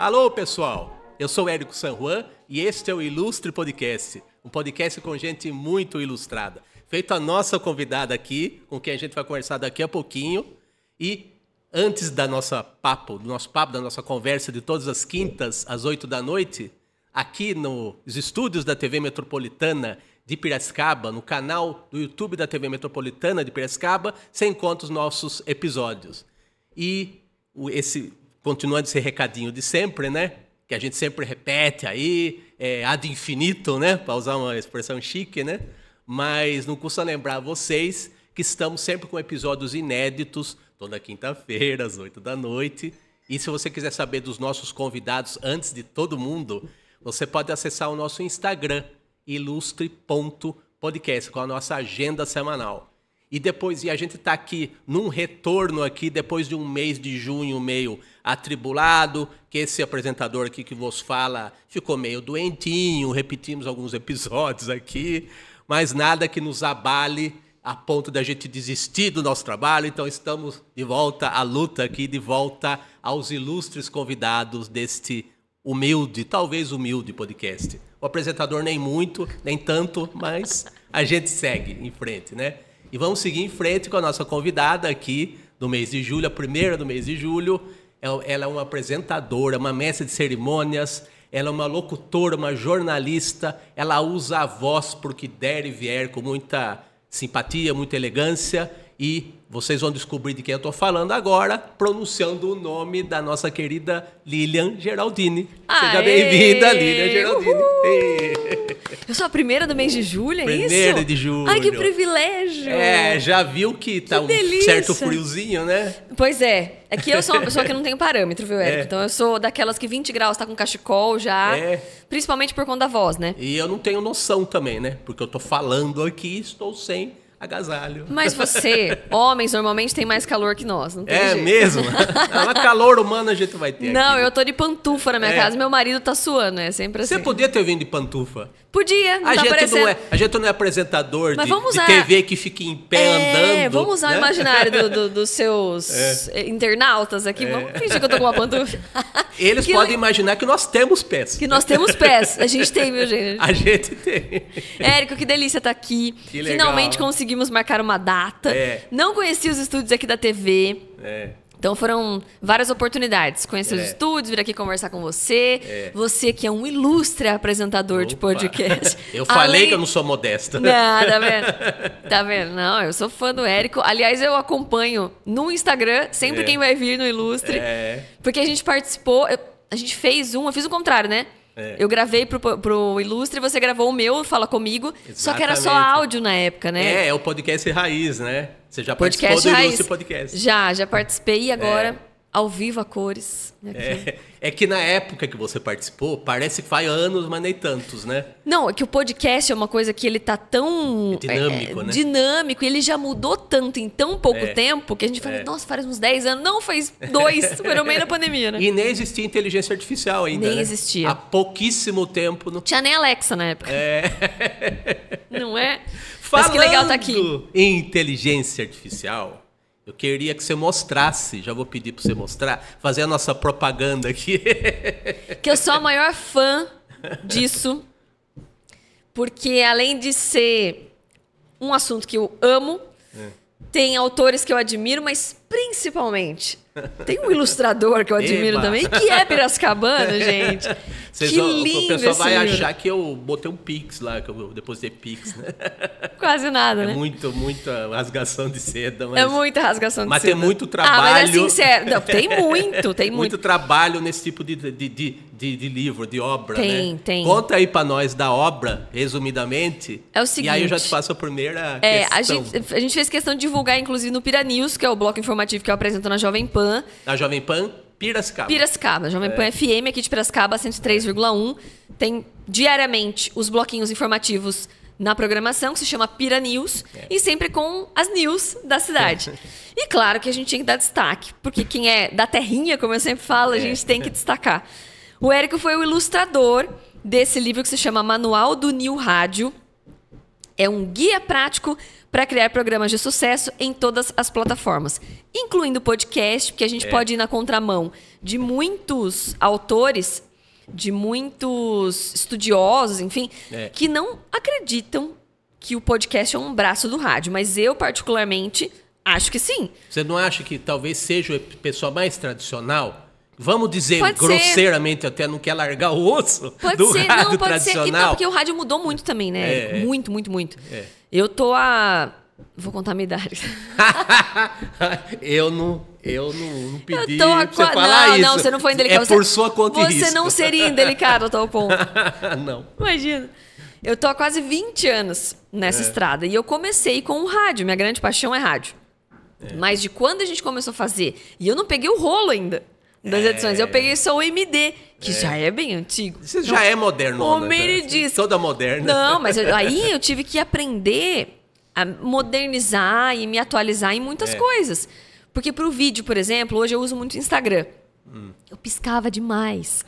Alô, pessoal! Eu sou Érico San Juan e este é o Ilustre Podcast, um podcast com gente muito ilustrada. Feito a nossa convidada aqui, com quem a gente vai conversar daqui a pouquinho. E antes do nosso papo, da nossa conversa de todas as quintas, às 8 da noite, aqui nos estúdios da TV Metropolitana de Piracicaba, no canal do YouTube da TV Metropolitana de Piracicaba, você encontra os nossos episódios. E continuando esse recadinho de sempre, né? Que a gente sempre repete aí, ad infinito, né? Para usar uma expressão chique, né? Mas não custa lembrar vocês que estamos sempre com episódios inéditos, toda quinta-feira, às 8 da noite. E se você quiser saber dos nossos convidados antes de todo mundo, você pode acessar o nosso Instagram, ilustre.podcast, com a nossa agenda semanal. E depois, a gente está aqui num retorno aqui, depois de um mês de junho meio atribulado, que esse apresentador aqui que vos fala ficou meio doentinho, repetimos alguns episódios aqui, mas nada que nos abale a ponto da gente desistir do nosso trabalho. Então estamos de volta à luta aqui, de volta aos ilustres convidados deste humilde, talvez humilde podcast. O apresentador nem muito, nem tanto, mas a gente segue em frente, né? E vamos seguir em frente com a nossa convidada aqui do mês de julho, a primeira do mês de julho. Ela é uma apresentadora, uma mestre de cerimônias, ela é uma locutora, uma jornalista. Ela usa a voz por que der e vier com muita simpatia, muita elegância. E vocês vão descobrir de quem eu estou falando agora, pronunciando o nome da nossa querida Lilian Geraldini. Seja bem-vinda, Lilian Geraldini. Eu sou a primeira do mês de julho, é isso? Primeira de julho. Ai, que privilégio! Já viu que tá um certo friozinho, né? Pois é. É que eu sou uma pessoa que não tem parâmetro, viu, Érico? Então eu sou daquelas que 20 graus tá com cachecol já, principalmente por conta da voz, né? E eu não tenho noção também, né? Porque eu tô falando aqui e estou sem agasalho. Mas você, homens, normalmente tem mais calor que nós, não tem jeito. Mesmo? Não, calor humano a gente vai ter Não, aqui. eu tô de pantufa na minha casa, meu marido tá suando, é sempre assim. Você podia ter vindo de pantufa. Podia, não tá parecendo. A gente não é apresentador de usar... TV que fica em pé andando. Vamos usar o imaginário dos seus internautas aqui. Vamos fingir que eu tô com uma pantufa. Eles podem imaginar que nós temos pés. Que nós temos pés. A gente tem, viu, gente? A gente tem. Érico, que delícia estar aqui. Que legal. Finalmente conseguimos marcar uma data. Não conheci os estúdios aqui da TV. Então foram várias oportunidades. Conhecer os estúdios, vir aqui conversar com você. Você que é um ilustre apresentador de podcast. Eu falei que eu não sou modesta. Não, tá vendo? Tá vendo? Não, eu sou fã do Érico. Aliás, eu acompanho no Instagram sempre quem vai vir no Ilustre. Porque a gente participou, a gente fez eu fiz o contrário, né? Eu gravei pro Ilustre, você gravou o meu, Fala Comigo. Exatamente. Só que era só áudio na época, né? É o podcast raiz, né? Você já participou do Ilustre Podcast. Já participei e agora ao vivo a cores. É que na época que você participou, parece que faz anos, mas nem tantos, né? Não, é que o podcast é uma coisa que ele tá tão... dinâmico, né? Dinâmico, e ele já mudou tanto em tão pouco tempo, que a gente fala, nossa, faz uns 10 anos. Não, faz 2, foi no meio da pandemia, né? E nem existia inteligência artificial ainda, nem existia. Há pouquíssimo tempo. Não tinha nem Alexa na época. Não é? Falando mas que legal tá aqui. Em inteligência artificial... Eu queria que você mostrasse, já vou pedir para você mostrar, fazer a nossa propaganda aqui. Que eu sou a maior fã disso, porque além de ser um assunto que eu amo, tem autores que eu admiro, mas principalmente tem um ilustrador que eu admiro também, que é piracicabano, gente. Que lindo. O pessoal vai achar que eu botei um Pix lá, que eu depositei Pix, né? Quase nada, né? Muita rasgação de seda. Mas... É muita rasgação de seda. Mas tem muito trabalho. Mas é sincero. Não, tem muito. Muito trabalho nesse tipo de livro, de obra, né? Tem. Conta aí pra nós da obra, resumidamente. É o seguinte. E aí eu já te faço a primeira questão. A gente fez questão de divulgar, inclusive, no Pira News, que é o bloco informativo que eu apresento na Jovem Pan. Na Jovem Pan? Piracicaba, Jovem Pan FM aqui de Piracicaba, 103,1. Tem diariamente os bloquinhos informativos na programação, que se chama Pira News, e sempre com as news da cidade. E claro que a gente tinha que dar destaque, porque quem é da terrinha, como eu sempre falo, a gente tem que destacar. O Érico foi o ilustrador desse livro que se chama Manual do New Rádio. É um guia prático para criar programas de sucesso em todas as plataformas, incluindo podcast, porque a gente pode ir na contramão de muitos autores, de muitos estudiosos, enfim, que não acreditam que o podcast é um braço do rádio. Mas eu, particularmente, acho que sim. Você não acha que talvez seja o pessoal mais tradicional? Vamos dizer pode grosseiramente, ser. Até não quer largar o osso pode do ser, rádio não, pode tradicional? ser. Não, porque o rádio mudou muito também, né? Muito, muito, muito. Eu tô Vou contar a minha idade. eu não pedi pra você falar isso. Não, você não foi indelicado. É por sua conta e risco. Você não seria indelicado a tal ponto. Não. Imagina. Eu tô há quase 20 anos nessa estrada. E eu comecei com o rádio. Minha grande paixão é rádio. Mas de quando a gente começou a fazer... E eu não peguei o rolo ainda das edições. Eu peguei só o MD, que já é bem antigo. Você já é moderno. O Meridisc. Toda moderna. Não, mas aí eu tive que aprender a modernizar e me atualizar em muitas coisas. Porque pro vídeo, por exemplo, hoje eu uso muito o Instagram. Eu piscava demais.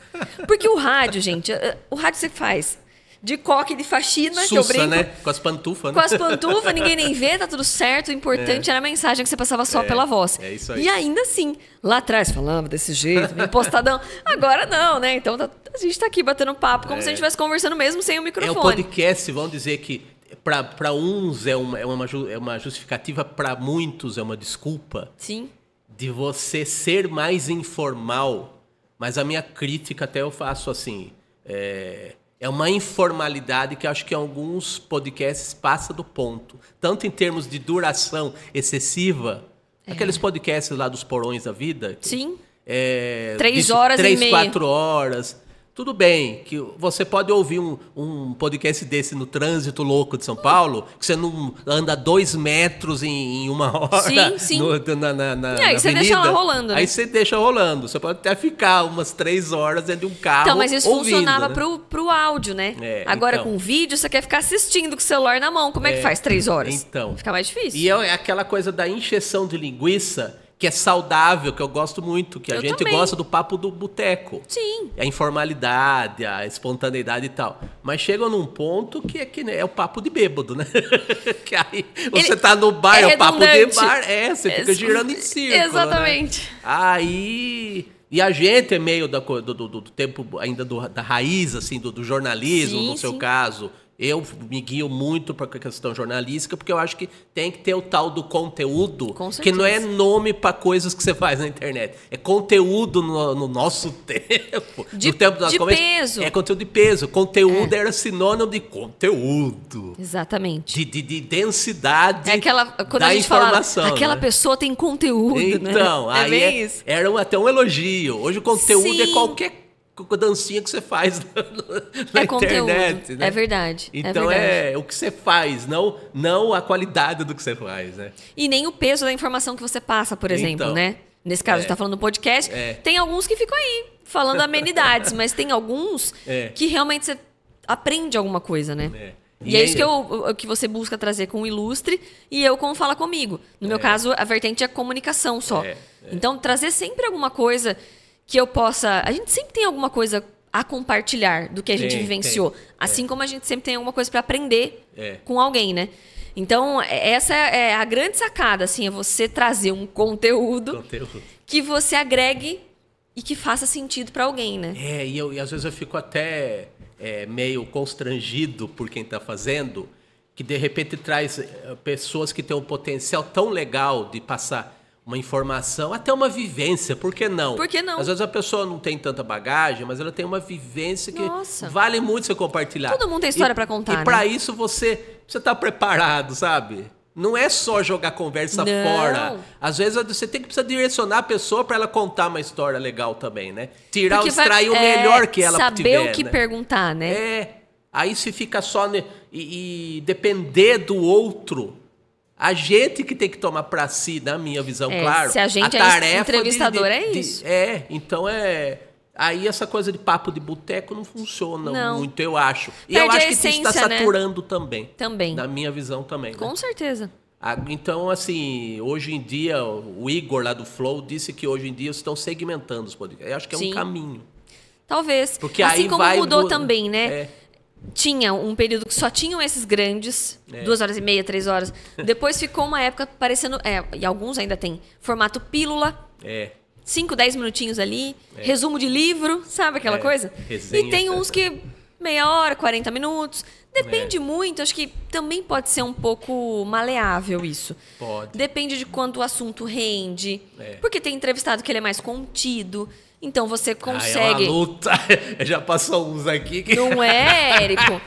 Porque o rádio, gente, o rádio você faz de coque de faxina, Sussa, que eu brinco. Né? Com as pantufas, Com as pantufas, ninguém nem vê, tá tudo certo. O importante era a mensagem que você passava só pela voz. É isso aí. E ainda assim, lá atrás falava desse jeito, meio postadão. Agora não, né? Então a gente tá aqui batendo papo como se a gente estivesse conversando mesmo sem o microfone. O podcast, vamos dizer que para uns é uma justificativa, para muitos é uma desculpa. Sim. De você ser mais informal. Mas a minha crítica até eu faço assim... É uma informalidade que acho que em alguns podcasts passa do ponto. Tanto em termos de duração excessiva, aqueles podcasts lá dos porões da vida. Sim. 3 horas e meia. 4 horas. Tudo bem que você pode ouvir um podcast desse no trânsito louco de São Paulo, que você não anda 2 metros em 1 hora. Sim, sim. Na aí você avenida. deixa lá rolando, né? Aí você deixa rolando. Você pode até ficar umas 3 horas dentro de um carro. Então, mas isso ouvindo, funcionava né? pro áudio, né? Agora, com vídeo, você quer ficar assistindo com o celular na mão. Como é que faz 3 horas? Então. Fica mais difícil. E é aquela coisa da encheção de linguiça, que é saudável, que eu gosto muito, que a gente também. gosta do papo do boteco. Sim. A informalidade, a espontaneidade e tal. Mas chega num ponto que é o papo de bêbado, né? Que aí você tá no bar, é o papo de bar. Você fica girando em círculo. Exatamente. Né? Aí... E a gente é meio do tempo ainda da raiz, assim, do jornalismo, no seu caso. Eu me guio muito para a questão jornalística, porque eu acho que tem que ter o tal do conteúdo, que não é nome para coisas que você faz na internet. É conteúdo no nosso tempo. De no tempo das peso. É conteúdo de peso. Conteúdo era sinônimo de conteúdo. Exatamente. De densidade quando da a gente fala, informação. aquela né? pessoa tem conteúdo, então, né? aí isso. Era até um elogio. Hoje o conteúdo Sim. é qualquer dancinha que você faz na internet, né? É verdade. Então é o que você faz, não a qualidade do que você faz, né? E nem o peso da informação que você passa, por exemplo, Então, né? Nesse caso, a gente tá falando do podcast. Tem alguns que ficam aí, falando amenidades, mas tem alguns que realmente você aprende alguma coisa, né? E é isso que você busca trazer com o Ilustre e eu com o Fala Comigo. No meu caso, a vertente é comunicação só. Então, trazer sempre alguma coisa que eu possa... A gente sempre tem alguma coisa a compartilhar do que a gente vivenciou. Assim como a gente sempre tem alguma coisa para aprender com alguém, né? Então, essa é a grande sacada, assim, é você trazer um conteúdo que você agregue e que faça sentido para alguém, né? E às vezes eu fico até meio constrangido por quem está fazendo, que de repente traz pessoas que têm um potencial tão legal de passar uma informação, até uma vivência, por que não? Por que não? Às vezes a pessoa não tem tanta bagagem, mas ela tem uma vivência que Nossa. vale muito você compartilhar. Todo mundo tem história para contar, E para isso você tá preparado, sabe? Não é só jogar conversa fora. Às vezes você tem que precisar direcionar a pessoa para ela contar uma história legal também, né? Extrair o melhor que ela tiver. Saber o que perguntar, né? Aí se fica só... E depender do outro... A gente que tem que tomar para si, na minha visão, claro. Se a gente tarefa é entrevistador, é isso. Então aí essa coisa de papo de boteco não funciona muito, eu acho. E perde eu acho a que essência, isso está saturando também. Também. Na minha visão também. Com certeza. Então, assim, hoje em dia, o Igor lá do Flow disse que hoje em dia estão segmentando os podcasts. Eu acho que é um caminho. Talvez. Porque assim aí como mudou também, né? tinha um período que só tinham esses grandes, 2h30, 3 horas. Depois ficou uma época parecendo, e alguns ainda tem, formato pílula. 5, 10 minutinhos ali, resumo de livro, sabe aquela coisa? Resenha, e tem uns que meia hora, 40 minutos. Depende muito, acho que também pode ser um pouco maleável isso. Pode. Depende de quanto o assunto rende. Porque tem entrevistado que ele é mais contido. Então você consegue. É uma luta. Já passou uns aqui que. Não é, Érico?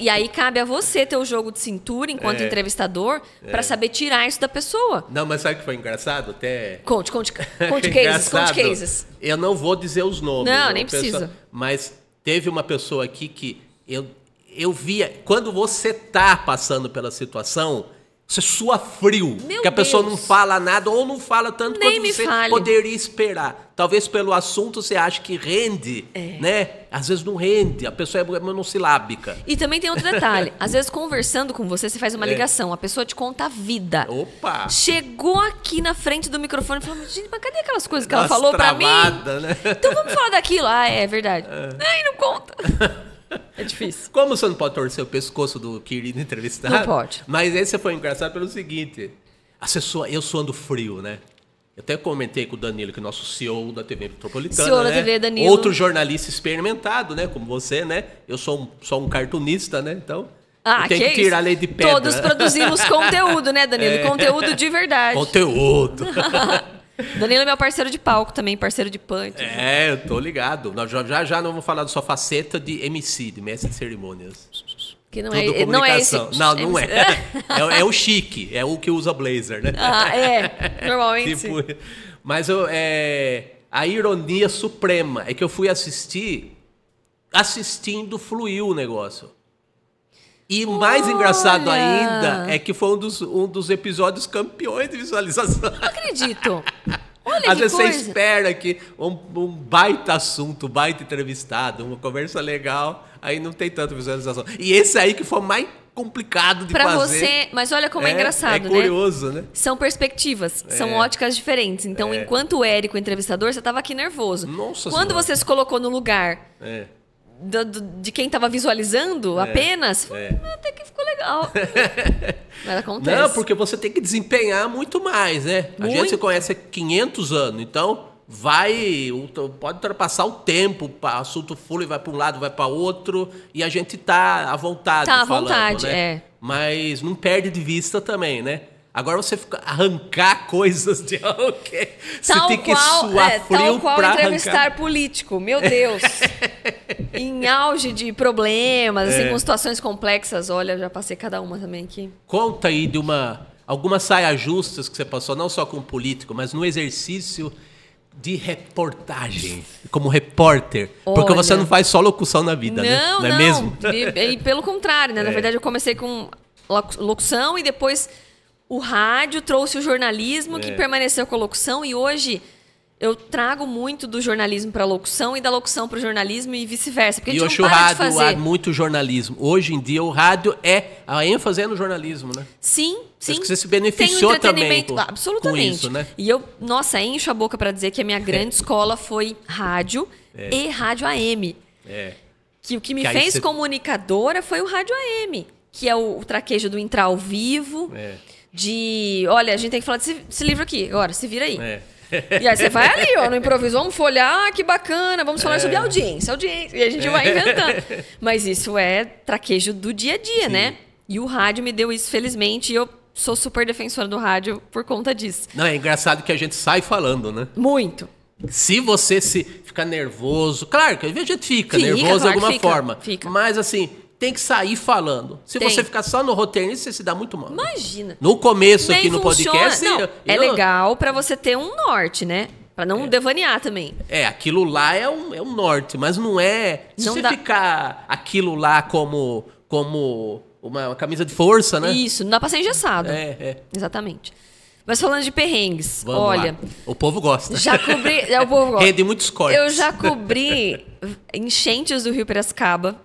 E aí cabe a você ter o jogo de cintura enquanto entrevistador para saber tirar isso da pessoa. Não, mas sabe o que foi engraçado? Até. Conte cases. Eu não vou dizer os nomes. Não, nem precisa. Mas teve uma pessoa aqui que eu via. Quando você tá passando pela situação, você sua frio. Meu que a pessoa Deus. não fala nada ou não fala tanto Nem quanto me você fale. poderia esperar. Talvez pelo assunto você ache que rende, né? Às vezes não rende, a pessoa é monossilábica. E também tem outro detalhe. Às vezes, conversando com você, você faz uma ligação. A pessoa te conta a vida. Opa! Chegou aqui na frente do microfone e falou, gente, mas cadê aquelas coisas que ela Nossa, falou pra mim? né? Então vamos falar daquilo. Ah, é verdade. Ai, não conta. É difícil. Como você não pode torcer o pescoço do querido entrevistado? Não pode. Mas esse foi engraçado pelo seguinte. Eu suando frio, né? Eu até comentei com o Danilo, que é o nosso CEO da TV Metropolitana, CEO né? da TV, Danilo. Outro jornalista experimentado, né? Como você, né? Eu sou um cartunista, né? Então, eu tenho que tirar a lei de pedra. Todos produzimos conteúdo, né, Danilo? Conteúdo de verdade. Conteúdo. Danilo é meu parceiro de palco também, parceiro de punch. Eu tô ligado. Nós já não vamos falar da sua faceta de MC, de mestre de cerimônias. Que não Tudo não é esse. comunicação. Não é. É o chique, é o que usa blazer, né? Normalmente. Mas a ironia suprema é que eu fui assistindo fluiu o negócio. E mais engraçado ainda é que foi um dos episódios campeões de visualização. Não acredito. Olha Às que vezes coisa. você espera que um baita assunto, um baita entrevistado, uma conversa legal, aí não tem tanta visualização. E esse aí que foi mais complicado de Pra fazer. você, mas olha como é engraçado, É curioso, né? São perspectivas, são óticas diferentes. Então, enquanto o Érico, o entrevistador, você tava aqui nervoso. Nossa Quando Senhora. você se colocou no lugar de quem tava visualizando apenas, até que ficou legal. Mas acontece. Não, porque você tem que desempenhar muito mais, né? A gente Muito. se conhece há 500 anos, então pode ultrapassar o tempo, o assunto flui, vai para um lado, vai para outro, e a gente tá à vontade Tá à falando, vontade, né? Mas não perde de vista também, né? Agora você arrancar coisas de alguém, você tem que suar frio tal qual pra entrevistar arrancar. político, meu Deus. Em auge de problemas, assim, com situações complexas. Olha, já passei cada uma também aqui. Conta aí de algumas saias justas que você passou, não só como político, mas no exercício de reportagem, como repórter. Porque você Olha. não faz só locução na vida, né? Não é mesmo? E pelo contrário, né? Na verdade, eu comecei com locução e depois o rádio trouxe o jornalismo que permaneceu com a locução e hoje eu trago muito do jornalismo para a locução e da locução para o jornalismo e vice-versa. Porque E a hoje gente o não para de rádio fazer. há muito jornalismo. Hoje em dia o rádio a ênfase é no jornalismo, né? Sim. Acho que você se Tem beneficiou um entretenimento, também absolutamente. com isso, né? E eu, encho a boca para dizer que a minha grande escola foi rádio e rádio AM. Que o que me Que aí fez você- comunicadora foi o rádio AM, que é o traquejo do entrar ao vivo, olha, a gente tem que falar desse livro aqui, agora, se vira aí. E aí você vai ali, ó, no improviso, vamos folhear, que bacana, vamos falar sobre audiência. E a gente vai inventando. Mas isso é traquejo do dia a dia, né? E o rádio me deu isso, felizmente, e eu sou super defensora do rádio por conta disso. Não, é engraçado que a gente sai falando, né? Muito. Se você ficar nervoso, claro que às vezes a gente fica nervoso claro de alguma que fica, forma, fica. mas assim, tem que sair falando. Se Tem. você ficar só no roteiro, você se dá muito mal. Imagina. No começo Nem aqui no funciona. podcast, Não, é legal pra você ter um norte, né? Pra não devanear também. aquilo lá é um norte, mas não é. Se Não você dá- ficar aquilo lá como uma camisa de força, né? Isso, não dá pra ser engessado. Exatamente. Mas falando de perrengues, Vamos olha, lá. O povo gosta. já cobri. O povo gosta. Rende muitos cortes. Eu já cobri enchentes do Rio Piracicaba.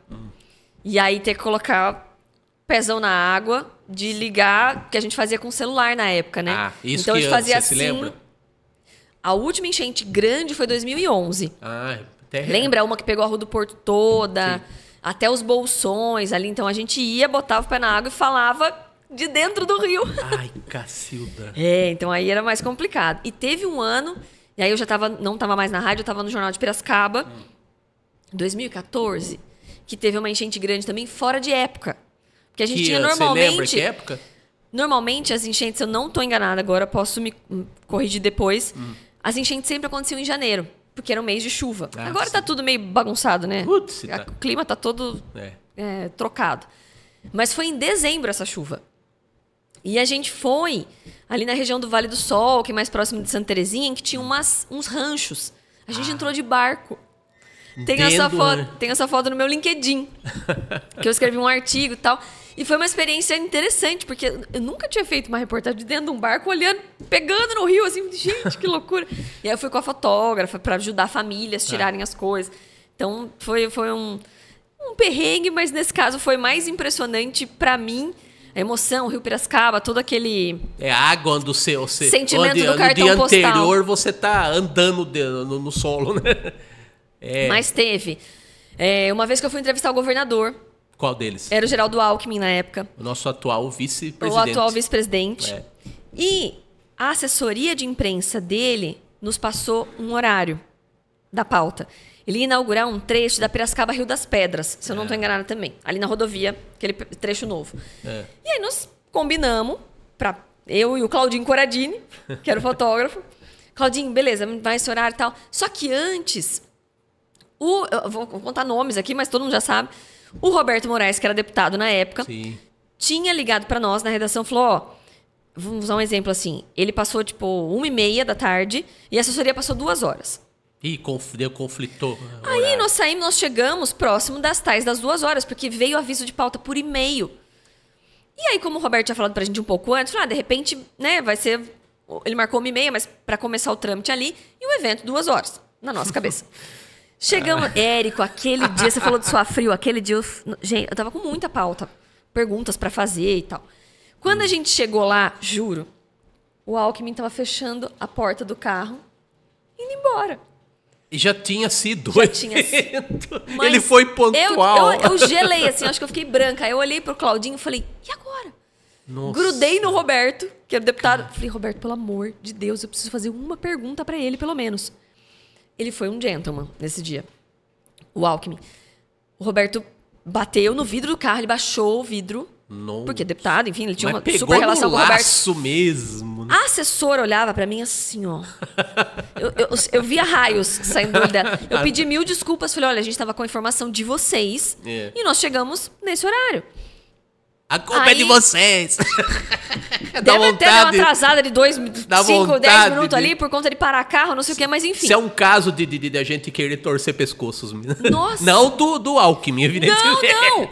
E aí ter que colocar pezão na água, de ligar, que a gente fazia com celular na época, né? Ah, isso então que a gente fazia você assim. se lembra? A última enchente grande foi 2011. Ah, até Lembra uma que pegou a Rua do Porto toda? até os bolsões ali. Então a gente ia, botava o pé na água e falava de dentro do rio. Ai, Cacilda. Então aí era mais complicado. E teve um ano, e aí eu já não estava mais na rádio, eu estava no Jornal de Piracicaba, 2014, que teve uma enchente grande também, fora de época. Porque a gente tinha normalmente... Você lembra que época? Normalmente as enchentes, eu não estou enganada agora, posso me corrigir depois, as enchentes sempre aconteciam em janeiro, porque era um mês de chuva. Agora tá tudo meio bagunçado, né? Putz, O clima tá todo trocado. Mas foi em dezembro essa chuva. E a gente foi ali na região do Vale do Sol, que é mais próximo de Santa Terezinha, que tinha uns ranchos. A gente entrou de barco. Tem essa foto no meu LinkedIn, que eu escrevi um artigo e tal. E foi uma experiência interessante, porque eu nunca tinha feito uma reportagem de dentro de um barco, olhando, pegando no rio, assim, gente, que loucura. E aí eu fui com a fotógrafa para ajudar famílias a tirarem as coisas. Então, foi um perrengue, mas nesse caso foi mais impressionante para mim. A emoção, o Rio Piracicaba, todo aquele... É a água do seu... sentimento onde, do cartão no dia postal. anterior você tá andando no solo, né? Mas teve. Uma vez que eu fui entrevistar o governador... Qual deles? Era o Geraldo Alckmin na época. O nosso atual vice-presidente. O atual vice-presidente. E a assessoria de imprensa dele nos passou um horário da pauta. Ele ia inaugurar um trecho da Piracicaba Rio das Pedras, se eu não estou enganada também. Ali na rodovia, aquele trecho novo. E aí nós combinamos, eu e o Claudinho Coradini, que era o fotógrafo. Claudinho, beleza, vai esse horário e tal. Só que antes, eu vou contar nomes aqui, mas todo mundo já sabe. O Roberto Moraes, que era deputado na época, tinha ligado para nós na redação e falou, vamos usar um exemplo assim, ele passou tipo 1h30 da tarde e a assessoria passou 2 horas. Ih, conflitou. Aí nós chegamos próximo das tais das 2 horas, porque veio o aviso de pauta por e-mail. E aí, como o Roberto tinha falado pra gente um pouco antes, falou, de repente, né, vai ser... Ele marcou 1h30, mas para começar o trâmite ali, e o evento 2 horas, na nossa cabeça. Chegamos, Érico, aquele dia, você falou de suar frio, aquele dia, gente, eu tava com muita pauta, perguntas pra fazer e tal. Quando a gente chegou lá, juro, o Alckmin tava fechando a porta do carro, indo embora. E já tinha sido. Ele foi pontual. Eu gelei, assim, acho que eu fiquei branca. Aí eu olhei pro Claudinho e falei, e agora? Nossa. Grudei no Roberto, que era o deputado. Falei, Roberto, pelo amor de Deus, eu preciso fazer uma pergunta pra ele, pelo menos. Ele foi um gentleman nesse dia. O Alckmin. O Roberto bateu no vidro do carro, ele baixou o vidro. Nossa. Porque deputado, enfim, ele tinha uma pegou super relação com o Roberto. Laço mesmo. A assessora olhava pra mim assim, ó. Eu via raios saindo do olho dela. Eu pedi 1000 desculpas. Falei, olha, a gente tava com a informação de vocês e nós chegamos nesse horário. A culpa é de vocês. Deve até dar uma atrasada de 5, 10 minutos ali por conta de parar carro, não sei o que, mas enfim. Isso é um caso de a gente querer torcer pescoços. Nossa. Não do Alckmin, evidentemente. Não.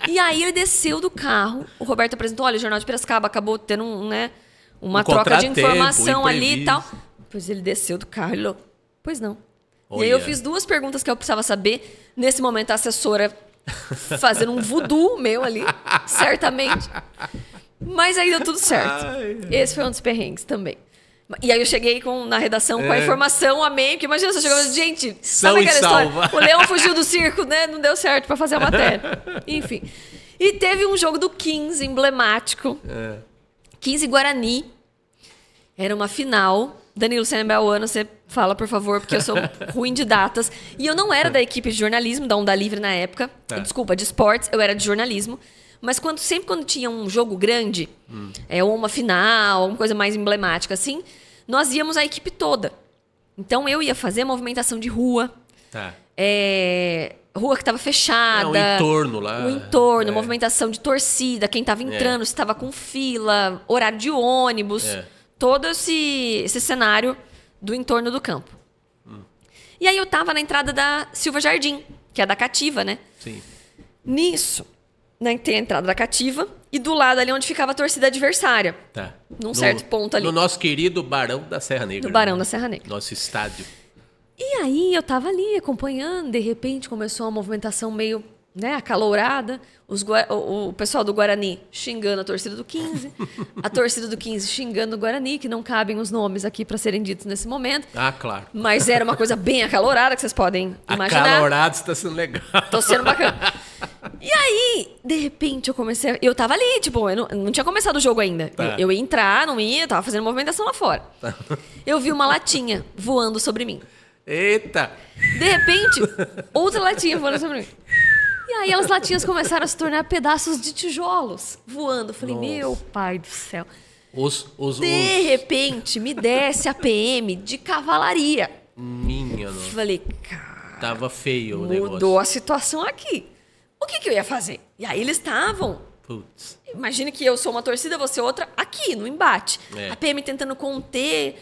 E aí ele desceu do carro, o Roberto apresentou, olha, o Jornal de Piracicaba acabou tendo uma troca de informação ali e tal. Pois ele desceu do carro e falou, pois não. Olha. E aí eu fiz 2 perguntas que eu precisava saber. Nesse momento a assessora fazendo um voodoo meu ali, certamente. Mas aí deu tudo certo. Esse foi um dos perrengues também. E aí eu cheguei na redação com a informação, amei, porque imagina se eu chegava, gente, sabe aquela história? O leão fugiu do circo, né? Não deu certo pra fazer a matéria. Enfim. E teve um jogo do 15 emblemático. 15 Guarani. Era uma final. Danilo Senebauano, você fala, por favor, porque eu sou ruim de datas. E eu não era da equipe de jornalismo, da Onda Livre na época. Desculpa, de esportes, eu era de jornalismo. Mas sempre quando tinha um jogo grande, ou uma final, uma coisa mais emblemática assim, nós íamos a equipe toda. Então eu ia fazer movimentação de rua. Rua que estava fechada. O entorno lá. O entorno, movimentação de torcida, quem estava entrando, se estava com fila, horário de ônibus. Todo esse cenário do entorno do campo. E aí eu tava na entrada da Silva Jardim, que é da Cativa, né? Sim. Nisso, tem a entrada da Cativa e do lado ali onde ficava a torcida adversária. Num certo ponto ali. No nosso querido Barão da Serra Negra. No Barão da Serra Negra. Nosso estádio. E aí eu tava ali acompanhando, de repente começou uma movimentação meio acalorada. O pessoal do Guarani xingando a torcida do 15. A torcida do 15 xingando o Guarani, que não cabem os nomes aqui para serem ditos nesse momento. Claro. Mas era uma coisa bem acalorada, que vocês podem imaginar. Acalorado está sendo legal. Tô sendo bacana. E aí, de repente, eu tava ali, tipo, eu não tinha começado o jogo ainda. Tá. Eu ia entrar, não ia, eu tava fazendo movimentação lá fora. Eu vi uma latinha voando sobre mim. Eita! De repente, outra latinha voando sobre mim. E aí as latinhas começaram a se tornar pedaços de tijolos voando. Eu falei, meu pai do céu. De repente, me desce a PM de cavalaria. Minha, não. Falei, cara, Tava feio o negócio. mudou a situação aqui. O que eu ia fazer? E aí eles estavam... Putz. Imagina que eu sou uma torcida, você outra, aqui, no embate. É. A PM tentando conter.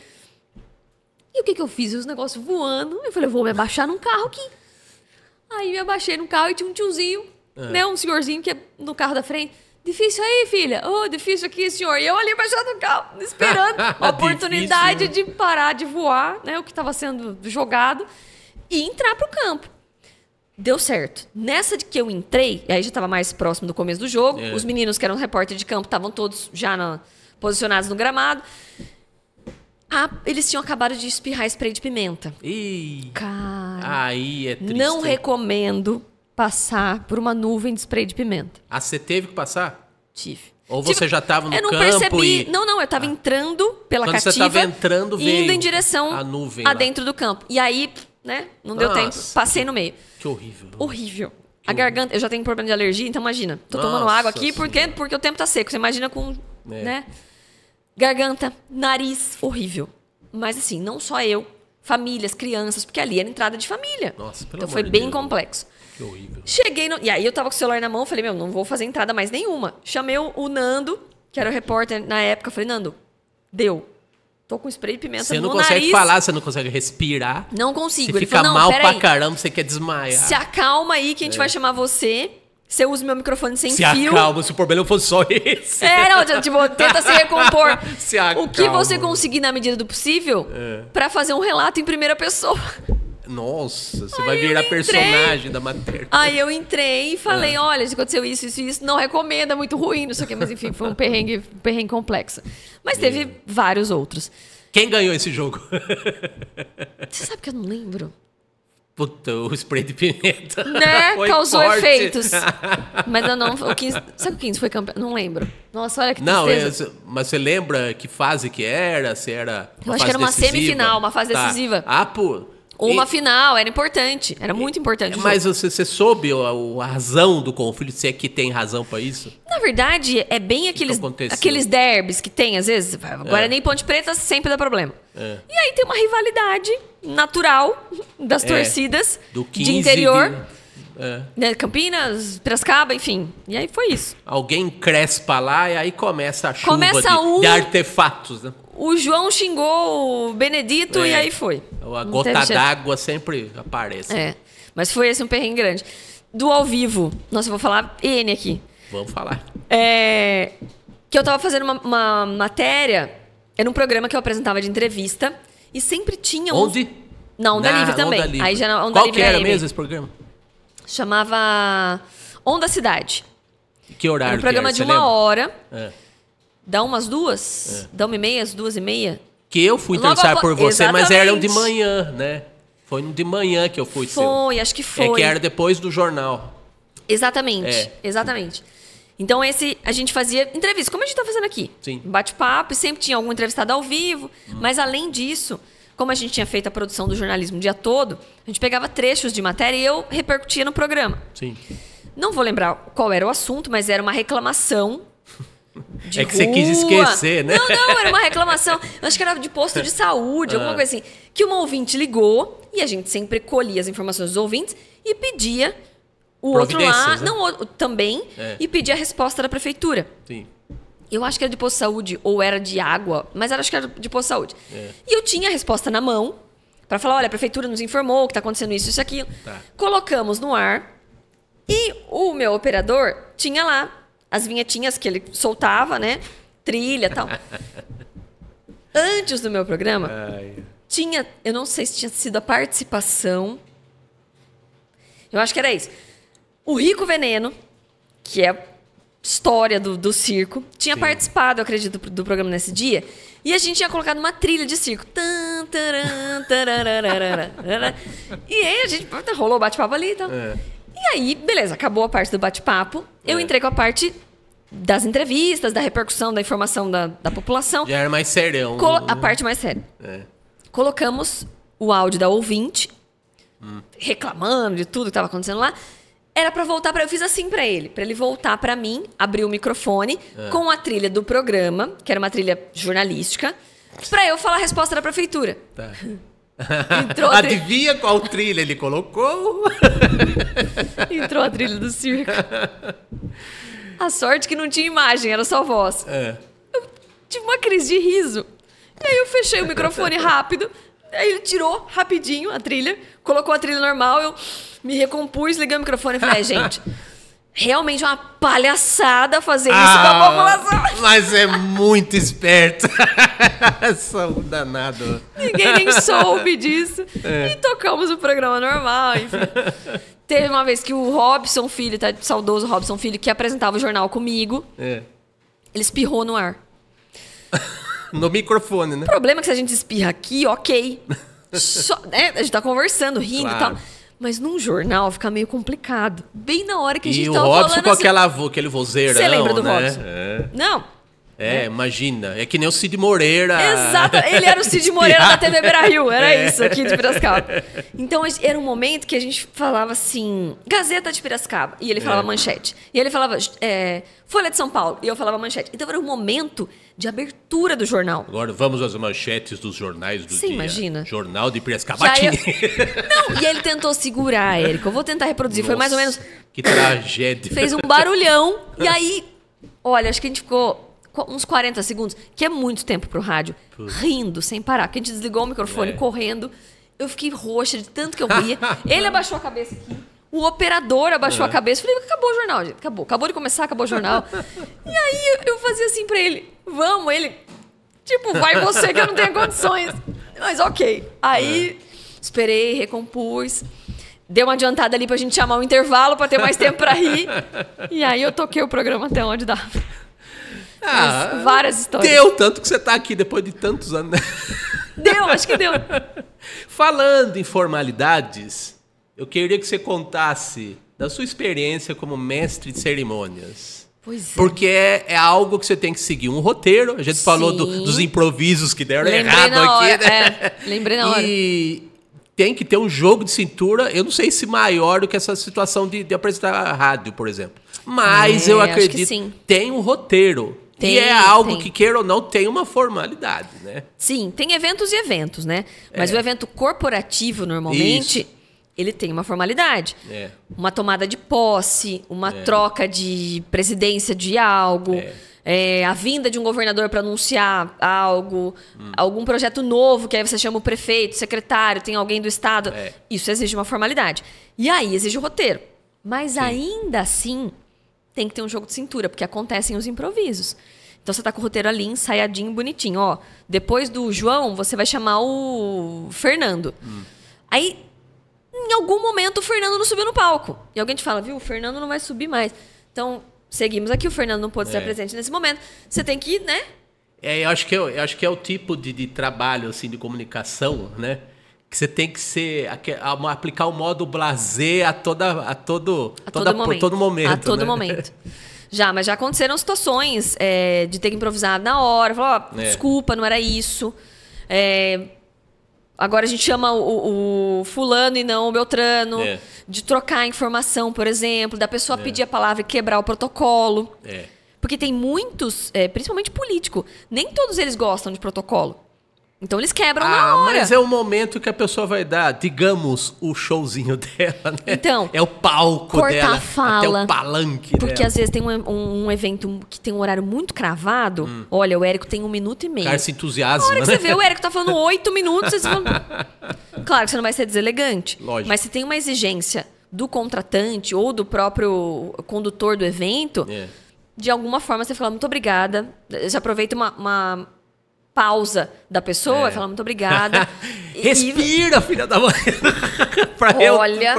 E o que eu fiz? Os negócios voando. Eu falei, eu vou me abaixar num carro aqui. Aí me abaixei no carro e tinha um tiozinho, né? Um senhorzinho que é no carro da frente. Difícil aí, filha? Oh, difícil aqui, senhor. E eu ali abaixado no carro, esperando a oportunidade de parar de voar, né? O que estava sendo jogado. E entrar pro campo. Deu certo. Nessa de que eu entrei, aí já estava mais próximo do começo do jogo. Os meninos que eram repórter de campo estavam todos já posicionados no gramado. Eles tinham acabado de espirrar spray de pimenta. Ih, cara, aí é triste. não recomendo passar por uma nuvem de spray de pimenta. Ah, você teve que passar? Tive. Ou você já estava no eu não campo percebi. e... Não, eu estava entrando pela Quando cativa. você estava entrando, veio indo em direção a nuvem adentro do campo. E aí, né, não deu tempo. Passei no meio. Que horrível. Horrível. A garganta, eu já tenho problema de alergia, então imagina. Tô tomando Nossa água aqui porque o tempo tá seco. Você imagina com, né? Garganta, nariz, horrível. Mas assim, não só eu, famílias, crianças, porque ali era entrada de família. Nossa, pelo então amor foi de bem Deus. complexo. Que horrível. Cheguei e aí eu tava com o celular na mão, falei, não vou fazer entrada mais nenhuma. Chamei o Nando, que era o repórter na época, falei, Nando, deu. Tô com spray de pimenta no nariz. Você não consegue falar, você não consegue respirar. Não consigo. Você Ele fica falou, não, mal peraí. pra caramba, você quer desmaiar. Se acalma aí que a gente vai chamar você. Você usa o meu microfone sem Se fio. acalma, se o problema fosse só esse. Não, tipo, tenta se recompor. Se acalma. O que você conseguir na medida do possível pra fazer um relato em primeira pessoa. Nossa, você vai virar personagem da matéria. Aí eu entrei e falei, olha, aconteceu isso, não recomendo, é muito ruim, não sei o quê. Mas enfim, foi um perrengue complexo. Mas teve vários outros. Quem ganhou esse jogo? Você sabe que eu não lembro? Puta, o spray de pimenta. Né? Foi Causou forte. efeitos. Mas eu não. O 15, sabe que o 15 foi campeão? Não lembro. Nossa, olha que Não, tristeza. mas você lembra que fase que era? Se era Eu acho que era uma semifinal, uma fase decisiva. Ah, pô. Ou uma final, era importante. Era muito importante. Mas você soube a razão do conflito? Se é que tem razão pra isso? Na verdade, é bem aqueles derbys que tem, às vezes. Guarani e Ponte Preta sempre dá problema. E aí tem uma rivalidade natural das torcidas do 15 de interior. Né, Campinas, Piracicaba, enfim. E aí foi isso. Alguém crespa lá e aí começa a chuva Começa de artefatos, né? O João xingou o Benedito e aí foi. A gota d'água sempre aparece. Mas foi esse um perrengue grande. Do ao vivo. Nossa, eu vou falar N aqui. Vamos falar. Que eu tava fazendo uma matéria. Era um programa que eu apresentava de entrevista. E sempre tinha Onde? Na Onda Livre também. Onda Livre. Aí já na Onda Qual Livre que era AM. mesmo esse programa? Chamava Onda Cidade. Que horário Era um programa que de era? Você 1 lembra? hora. Dá umas 2? Dá 1h30, 2h30? Que eu fui Logo entrevistar por você, mas eram de Exatamente. manhã, né? Foi de manhã que eu fui. Foi, acho que foi. Que era depois do jornal. Exatamente, exatamente. Então a gente fazia entrevista, como a gente tá fazendo aqui. Sim. Bate-papo, e sempre tinha algum entrevistado ao vivo. Mas além disso, como a gente tinha feito a produção do jornalismo o dia todo, a gente pegava trechos de matéria e eu repercutia no programa. Sim. Não vou lembrar qual era o assunto, mas era uma reclamação de É que você rua. quis esquecer, né? Não, era uma reclamação. Eu acho que era de posto de saúde, alguma coisa assim. Que uma ouvinte ligou e a gente sempre colhia as informações dos ouvintes e pedia o outro lá, Providências, né? não, também, e pedia a resposta da prefeitura. Sim. Eu acho que era de posto de saúde ou era de água, mas acho que era de posto de saúde. E eu tinha a resposta na mão para falar, olha, a prefeitura nos informou que está acontecendo isso, isso, aquilo. Tá. Colocamos no ar e o meu operador tinha lá as vinhetinhas que ele soltava, né? Trilha e tal. Antes do meu programa, tinha, eu não sei se tinha sido a participação, eu acho que era isso. O Rico Veneno, que é a história do circo, tinha participado, eu acredito, do programa nesse dia, e a gente tinha colocado uma trilha de circo. Tan, taran, tararararara. E aí a gente rolou o bate-papo ali e tal. E aí, beleza, acabou a parte do bate-papo. Eu entrei com a parte das entrevistas, da repercussão, da informação da população. Já era mais serião. A parte mais séria. Colocamos o áudio da ouvinte, reclamando de tudo que estava acontecendo lá. Era pra voltar eu fiz assim pra ele voltar pra mim, abrir o microfone com a trilha do programa, que era uma trilha jornalística, pra eu falar a resposta da prefeitura. Tá. Adivinha qual trilha ele colocou? Entrou a trilha do circo. A sorte que não tinha imagem, era só voz. Eu tive uma crise de riso. E aí eu fechei o microfone rápido. Aí ele tirou rapidinho a trilha, colocou a trilha normal, eu me recompus, liguei o microfone e falei, gente, realmente é uma palhaçada fazer isso com a população. Mas é muito esperto. Sou danado. Ninguém nem soube disso. E tocamos o programa normal, enfim. Teve uma vez que o Robson Filho, tá, saudoso Robson Filho, que apresentava o jornal comigo, ele espirrou no ar. No microfone, né? O problema é que se a gente espirra aqui, ok. A gente tá conversando, rindo e tal. Mas num jornal fica meio complicado. Bem na hora que a gente tava falando. E o Robson com aquele vozeirão, você lembra do né? Robson? Não. Imagina. É que nem o Cid Moreira. Exato. Ele era o Cid Moreira da TV Beira-Rio. Era isso, aqui de Piracicaba. Então, era um momento que a gente falava assim... Gazeta de Piracicaba. E ele falava manchete. E ele falava Folha de São Paulo. E eu falava manchete. Então, era um momento de abertura do jornal. Agora, vamos às manchetes dos jornais do dia. Você imagina? Jornal de Piracicaba. Não, e ele tentou segurar, Érico. Eu vou tentar reproduzir. Foi mais ou menos... Que tragédia. Fez um barulhão. E aí, olha, acho que a gente ficou... uns 40 segundos, que é muito tempo pro rádio, rindo sem parar. Porque a gente desligou o microfone, correndo. Eu fiquei roxa de tanto que eu ria. Ele abaixou a cabeça aqui. O operador abaixou a cabeça. Falei, acabou o jornal, gente. Acabou de começar, acabou o jornal. E aí eu fazia assim pra ele. Vamos, ele... Tipo, vai você que eu não tenho condições. Mas ok. Aí esperei, recompus. Deu uma adiantada ali pra gente chamar um intervalo pra ter mais tempo pra rir. E aí eu toquei o programa até onde dava. Várias histórias. Deu, tanto que você tá aqui depois de tantos anos, né? Deu, acho que deu. Falando em formalidades, eu queria que você contasse da sua experiência como mestre de cerimônias. Pois é. Porque é algo que você tem que seguir um roteiro. A gente falou dos improvisos que deram errado aqui, né? Lembrei na hora. E tem que ter um jogo de cintura, eu não sei se maior do que essa situação de apresentar a rádio, por exemplo. Mas eu acredito que tem um roteiro. E é algo que, queira ou não, tem uma formalidade, né? Sim, tem eventos e eventos, né? Mas o evento corporativo, normalmente, ele tem uma formalidade. Uma tomada de posse, uma troca de presidência de algo, a vinda de um governador para anunciar algo, algum projeto novo, que aí você chama o prefeito, o secretário, tem alguém do estado. Isso exige uma formalidade. E aí exige o roteiro. Mas ainda assim... tem que ter um jogo de cintura, porque acontecem os improvisos. Então, você tá com o roteiro ali, ensaiadinho, bonitinho. Ó, depois do João, você vai chamar o Fernando. Aí, em algum momento, o Fernando não subiu no palco. E alguém te fala, viu, o Fernando não vai subir mais. Então, seguimos aqui, o Fernando não pôde estar presente nesse momento. Você tem que, né? Eu acho que é o tipo de trabalho, assim, de comunicação, né? Que você tem que aplicar o modo blasé a todo momento. A todo momento. Mas já aconteceram situações de ter que improvisar na hora. Falar, desculpa, não era isso. Agora a gente chama o fulano e não o Beltrano. De trocar informação, por exemplo. Da pessoa pedir a palavra e quebrar o protocolo. Porque tem muitos, principalmente político, nem todos eles gostam de protocolo. Então eles quebram na hora. Mas é o momento que a pessoa vai dar, digamos, o showzinho dela, né? Então, é o palco dela, a fala, até o palanque porque dela. Às vezes tem um evento que tem um horário muito cravado. Olha, o Érico tem 1 minuto e meio. O cara se entusiasma, Na hora que né? você vê, o Érico tá falando 8 minutos, você fala... Claro que você não vai ser deselegante. Lógico. Mas se tem uma exigência do contratante ou do próprio condutor do evento, de alguma forma você fala, muito obrigada. Já aproveita uma pausa da pessoa e fala, muito obrigada. Respira, filha da mãe. pra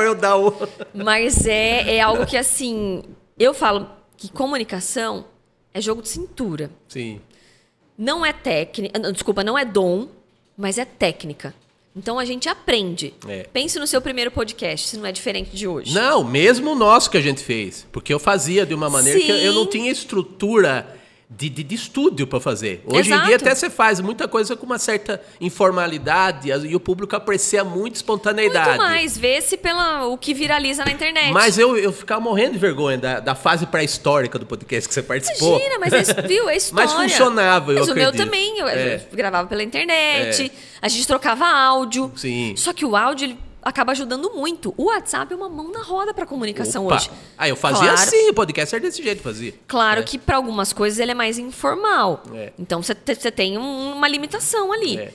eu dar o... Mas é algo que, assim... Eu falo que comunicação é jogo de cintura. Sim. Não é técnica... Desculpa, não é dom, mas é técnica. Então a gente aprende. É. Pense no seu primeiro podcast, se não é diferente de hoje. Não, mesmo o nosso que a gente fez. Porque eu fazia de uma maneira que eu não Sim. tinha estrutura de estúdio para fazer. Hoje em dia Exato. até você faz muita coisa com uma certa informalidade e o público aprecia muito espontaneidade. Muito mais, vê-se pelo o que viraliza na internet. Mas eu ficava morrendo de vergonha da fase pré-histórica do podcast que você participou. Imagina, mas viu, é história. Mas funcionava, eu Mas acredito. o meu também, eu É. gravava pela internet, a gente trocava áudio. Sim. Só que o áudio, ele acaba ajudando muito. O WhatsApp é uma mão na roda para comunicação Opa. hoje. Ah, eu fazia Claro. assim, o podcast era desse jeito, fazia. Claro É. que para algumas coisas ele é mais informal. É. Então você tem uma limitação ali. É.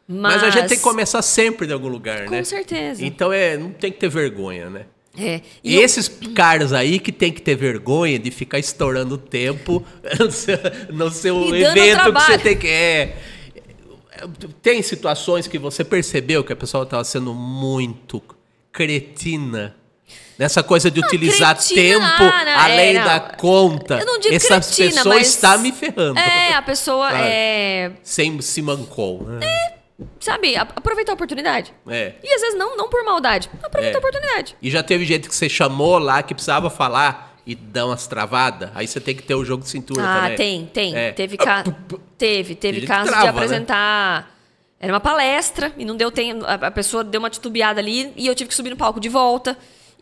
Mas a gente tem que começar sempre de algum lugar, né? Com certeza. Então não tem que ter vergonha, né? É. E esses caras aí que tem que ter vergonha de ficar estourando o tempo no seu E dando evento que você trabalho. tem que... Tem situações que você percebeu que a pessoa estava sendo muito cretina. Nessa coisa de utilizar cretina, tempo não, além não. da conta. Eu não digo Essa cretina, pessoa mas... está me ferrando. A pessoa Claro. Sem se mancou. Né? sabe, aproveitar a oportunidade. É. E às vezes não por maldade, aproveitar a oportunidade. E já teve gente que você chamou lá que precisava falar e dá umas travadas. Aí você tem que ter o jogo de cintura também. Tem. É. Teve Ele caso trava, de apresentar... Era uma palestra e não deu tempo. A pessoa deu uma titubeada ali e eu tive que subir no palco de volta.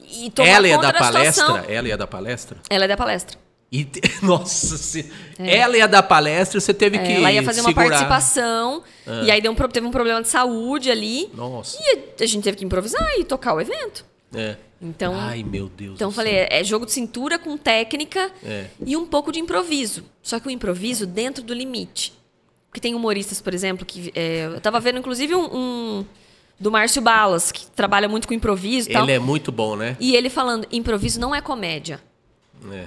E tomar Ela ia conta dar da situação. palestra? Ela ia dar palestra? Ela é da palestra. Nossa, ela ia dar palestra, você teve que Ela ia fazer uma segurar. participação e aí teve um problema de saúde ali. Nossa. E a gente teve que improvisar e tocar o evento. É. Então, Ai, meu Deus então do eu falei, céu. é jogo de cintura com técnica É. e um pouco de improviso. Só que o improviso dentro do limite. Porque tem humoristas, por exemplo, que... eu tava vendo, inclusive, um do Márcio Balas, que trabalha muito com improviso e tal. Ele é muito bom, né? E ele falando, improviso não é comédia.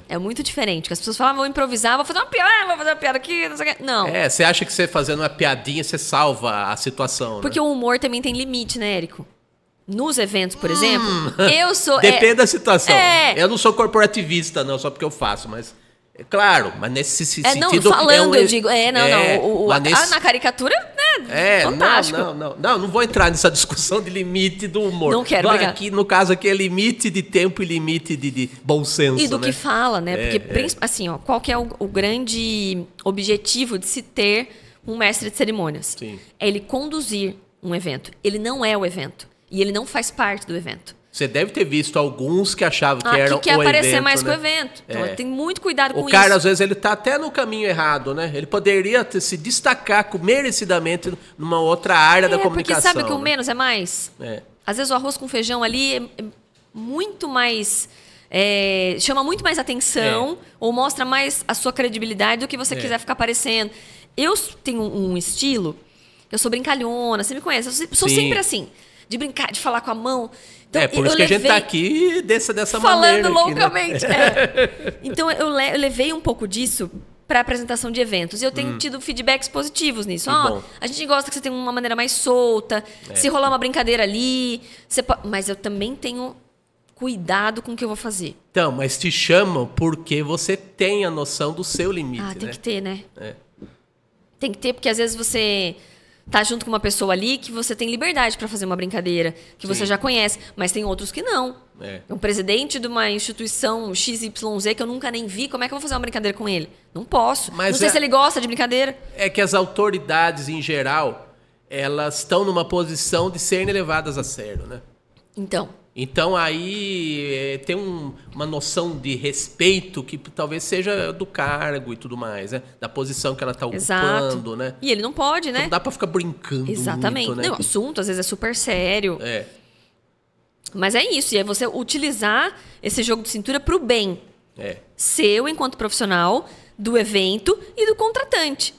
É muito diferente. Porque as pessoas falam, vou improvisar, vou fazer uma piada aqui, não sei o quê. Não. Você acha que você fazendo uma piadinha, você salva a situação, Porque né? o humor também tem limite, né, Érico? Nos eventos, por exemplo, eu sou... Depende da situação. É. Eu não sou corporativista, não, só porque eu faço, mas... É claro, mas nesse sentido... não, falando, eu digo... mas nesse- na caricatura, né, fantástico. Não vou entrar nessa discussão de limite do humor. Não quero brigar. Aqui, no caso aqui, é limite de tempo e limite de bom senso, E do né? que fala, né? Porque, assim, ó, qual que é o grande objetivo de se ter um mestre de cerimônias? Sim. É ele conduzir um evento. Ele não é o evento. E ele não faz parte do evento. Você deve ter visto alguns que achavam que eram que quer o aparecer evento, mais né? com o evento. Então, tem muito cuidado com O cara, isso. às vezes, ele tá até no caminho errado, né? Ele poderia se destacar merecidamente numa outra área da comunicação. Porque sabe que o né? menos é mais? É. Às vezes o arroz com feijão ali é muito mais... chama muito mais atenção ou mostra mais a sua credibilidade do que você quiser ficar aparecendo. Eu tenho um estilo, eu sou brincalhona, você me conhece, eu sou Sim. sempre assim, de brincar, de falar com a mão. Então, Por isso que a gente tá aqui dessa falando maneira. loucamente. Aqui, né? Então eu levei um pouco disso para apresentação de eventos. E eu tenho tido feedbacks positivos nisso. bom. A gente gosta que você tenha uma maneira mais solta, se rolar uma brincadeira ali. Mas eu também tenho cuidado com o que eu vou fazer. Então, mas te chamam porque você tem a noção do seu limite, Tem né? que ter, né? É. Tem que ter, porque às vezes você tá junto com uma pessoa ali que você tem liberdade para fazer uma brincadeira, que você já conhece, mas tem outros que não. Um presidente de uma instituição XYZ que eu nunca nem vi, como é que eu vou fazer uma brincadeira com ele? Não posso. Mas não sei se ele gosta de brincadeira. É que as autoridades, em geral, elas estão numa posição de serem levadas a sério, né? Então aí tem uma noção de respeito que talvez seja do cargo e tudo mais, né? Da posição que ela está ocupando, né? E ele não pode, né? Não dá para ficar brincando Exatamente. muito, né? Não, o assunto às vezes é super sério. É. Mas é isso. E é você utilizar esse jogo de cintura para o bem. Seu enquanto profissional, do evento e do contratante.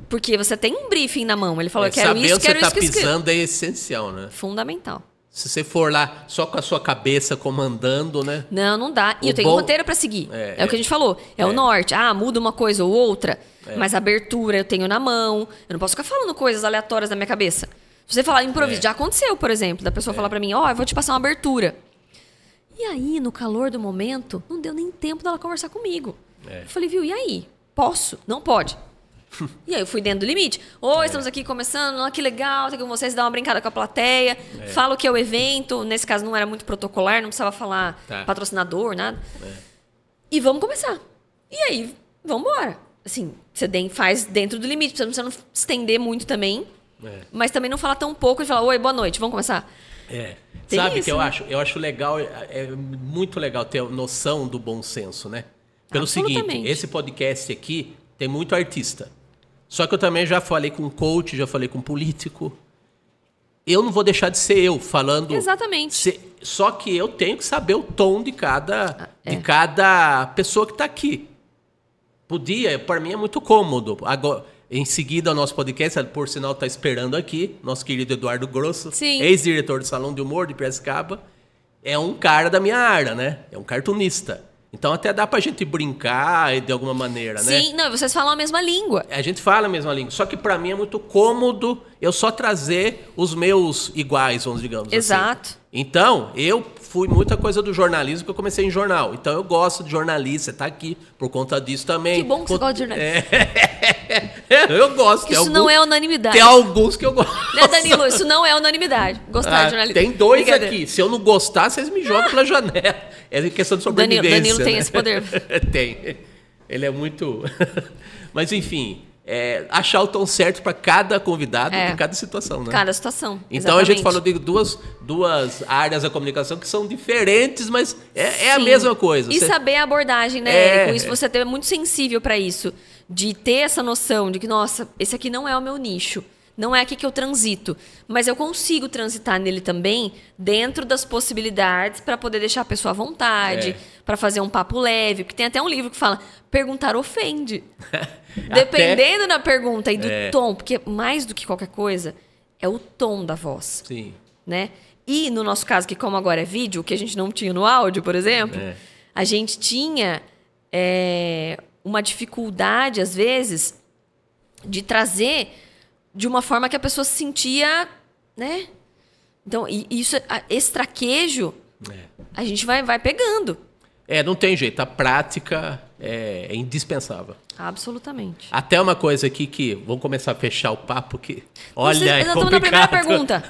Porque você tem um briefing na mão. Ele falou, eu quero isso, quero isso, saber onde você está pisando é essencial, né? Fundamental. Se você for lá só com a sua cabeça comandando, né? Não dá. E eu tenho um roteiro para seguir. É o que a gente falou. É o norte. Muda uma coisa ou outra. Mas a abertura eu tenho na mão. Eu não posso ficar falando coisas aleatórias na minha cabeça. Se você falar improviso, já aconteceu, por exemplo, da pessoa falar para mim, eu vou te passar uma abertura. E aí, no calor do momento, não deu nem tempo dela conversar comigo. Eu falei, viu, e aí? Posso? Não pode. E aí eu fui dentro do limite. Oi, estamos aqui começando, que legal, tem com vocês, dar uma brincada com a plateia, fala o que é o evento, nesse caso não era muito protocolar, não precisava falar patrocinador, nada. E vamos começar. E aí, vamos embora. Assim, você faz dentro do limite, você não estender muito também, mas também não falar tão pouco e falar, oi, boa noite, vamos começar? Sabe o isso, que eu né? acho? Eu acho legal, é muito legal ter noção do bom senso, né? Pelo seguinte, esse podcast aqui tem muito artista. Só que eu também já falei com coach, já falei com político. Eu não vou deixar de ser eu falando. Exatamente. Só que eu tenho que saber o tom de cada pessoa que está aqui. Para mim é muito cômodo. Agora, em seguida, o nosso podcast, por sinal, está esperando aqui, nosso querido Eduardo Grosso, ex-diretor do Salão de Humor de Piracicaba, é um cara da minha área, né? É um cartunista. Então até dá pra gente brincar de alguma maneira, né? Sim, não, vocês falam a mesma língua. A gente fala a mesma língua. Só que pra mim é muito cômodo eu só trazer os meus iguais, digamos assim. Exato. Então, eu fui muita coisa do jornalismo, porque eu comecei em jornal. Então eu gosto de jornalista, tá aqui por conta disso também. Que bom que você gosta de jornalista. Eu gosto. Isso não é unanimidade. Tem alguns que eu gosto. Né, Danilo? Isso não é unanimidade. Gostar de jornalismo. Tem dois aqui. Se eu não gostar, vocês me jogam pela janela. É questão de sobrevivência. Danilo tem né? esse poder. Tem. Ele é muito... Mas, enfim, achar o tom certo para cada convidado e cada situação, né? Cada situação, Então, a gente falou de duas áreas da comunicação que são diferentes, mas é a mesma coisa. E saber a abordagem, né? Com isso, você é muito sensível para isso. De ter essa noção de que, nossa, esse aqui não é o meu nicho. Não é aqui que eu transito, mas eu consigo transitar nele também dentro das possibilidades para poder deixar a pessoa à vontade, para fazer um papo leve. Porque tem até um livro que fala, perguntar ofende. Dependendo da pergunta e do tom, porque mais do que qualquer coisa, é o tom da voz. Sim. Né? E no nosso caso, que como agora é vídeo, que a gente não tinha no áudio, por exemplo, a gente tinha uma dificuldade, às vezes, de trazer... de uma forma que a pessoa se sentia, né? Então, esse traquejo, a gente vai pegando. Não tem jeito. A prática é indispensável. Absolutamente. Até uma coisa aqui que... Vamos começar a fechar o papo que... Olha, nós estamos na primeira pergunta.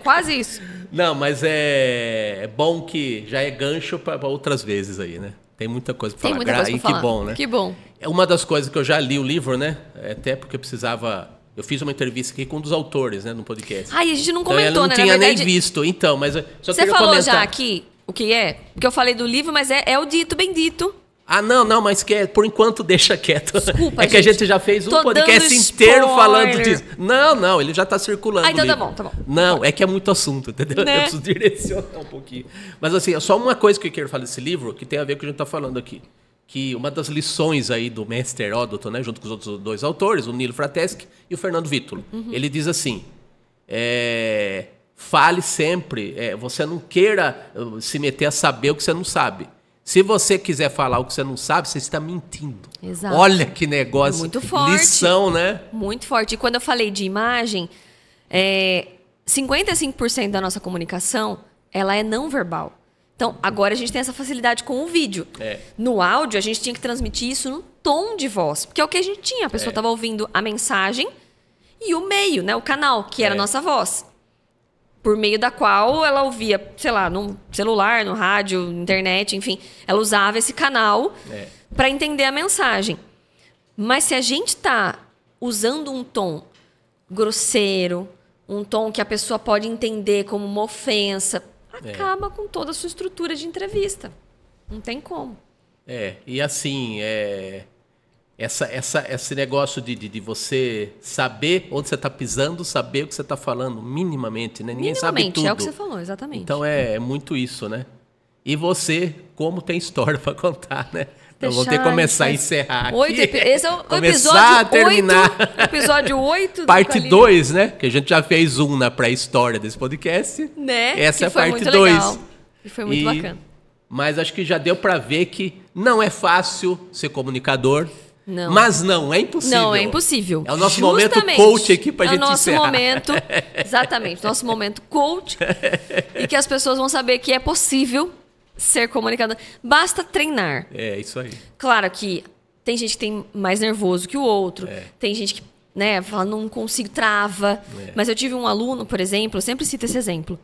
Quase isso. Não, mas é bom que já é gancho para outras vezes aí, né? Tem muita coisa para falar. Tem muita coisa pra falar. Que bom, né? Que bom. É uma das coisas que eu já li o livro, né? Até porque eu precisava... Eu fiz uma entrevista aqui com um dos autores, né? No podcast. Ai, a gente não então, comentou, né? Não tinha na verdade, nem visto. Então, mas... Só você falou comentar. Já aqui o que é? Porque eu falei do livro, mas é o dito bendito. Não, mas por enquanto deixa quieto. Desculpa, que a gente já fez um podcast inteiro falando disso. Não, ele já tá circulando. Então tá bom. Não, é que é muito assunto, entendeu? Né? Eu preciso direcionar um pouquinho. Mas assim, só uma coisa que eu quero falar desse livro, que tem a ver com o que a gente tá falando aqui. Que uma das lições aí do mestre Heródoto, né, junto com os outros dois autores, o Nilo Frateschi e o Fernando Vítulo, ele diz assim, fale sempre, você não queira se meter a saber o que você não sabe. Se você quiser falar o que você não sabe, você está mentindo. Exato. Olha que negócio, muito forte. Lição, né? Muito forte. E quando eu falei de imagem, 55% da nossa comunicação, ela é não verbal. Então, agora a gente tem essa facilidade com o vídeo. No áudio, a gente tinha que transmitir isso no tom de voz. Porque é o que a gente tinha. A pessoa estava ouvindo a mensagem e o meio, né? O canal, que era a nossa voz. Por meio da qual ela ouvia, sei lá, no celular, no rádio, internet, enfim. Ela usava esse canal para entender a mensagem. Mas se a gente está usando um tom grosseiro, um tom que a pessoa pode entender como uma ofensa... acaba com toda a sua estrutura de entrevista. Não tem como. E assim, esse negócio de você saber onde você está pisando, saber o que você está falando, minimamente, né? Ninguém sabe tudo. É o que você falou, exatamente. Então é muito isso, né? E você, como tem história para contar, né? Então vou ter que começar a encerrar aqui. Esse é o começar a terminar. Episódio 8. Parte 2, né? Que a gente já fez na pré-história desse podcast. Né? Essa é a parte 2. E foi muito bacana. Mas acho que já deu para ver que não é fácil ser comunicador. Não. Mas não é impossível. Não, é impossível. É o nosso momento coach aqui pra gente encerrar. É o nosso momento, exatamente, nosso momento coach. E que as pessoas vão saber que é possível ser comunicador. Basta treinar. Isso aí. Claro que Tem gente que tem mais nervoso que o outro. Tem gente que, né, fala, não consigo, trava. Mas eu tive um aluno, por exemplo, eu sempre cito esse exemplo.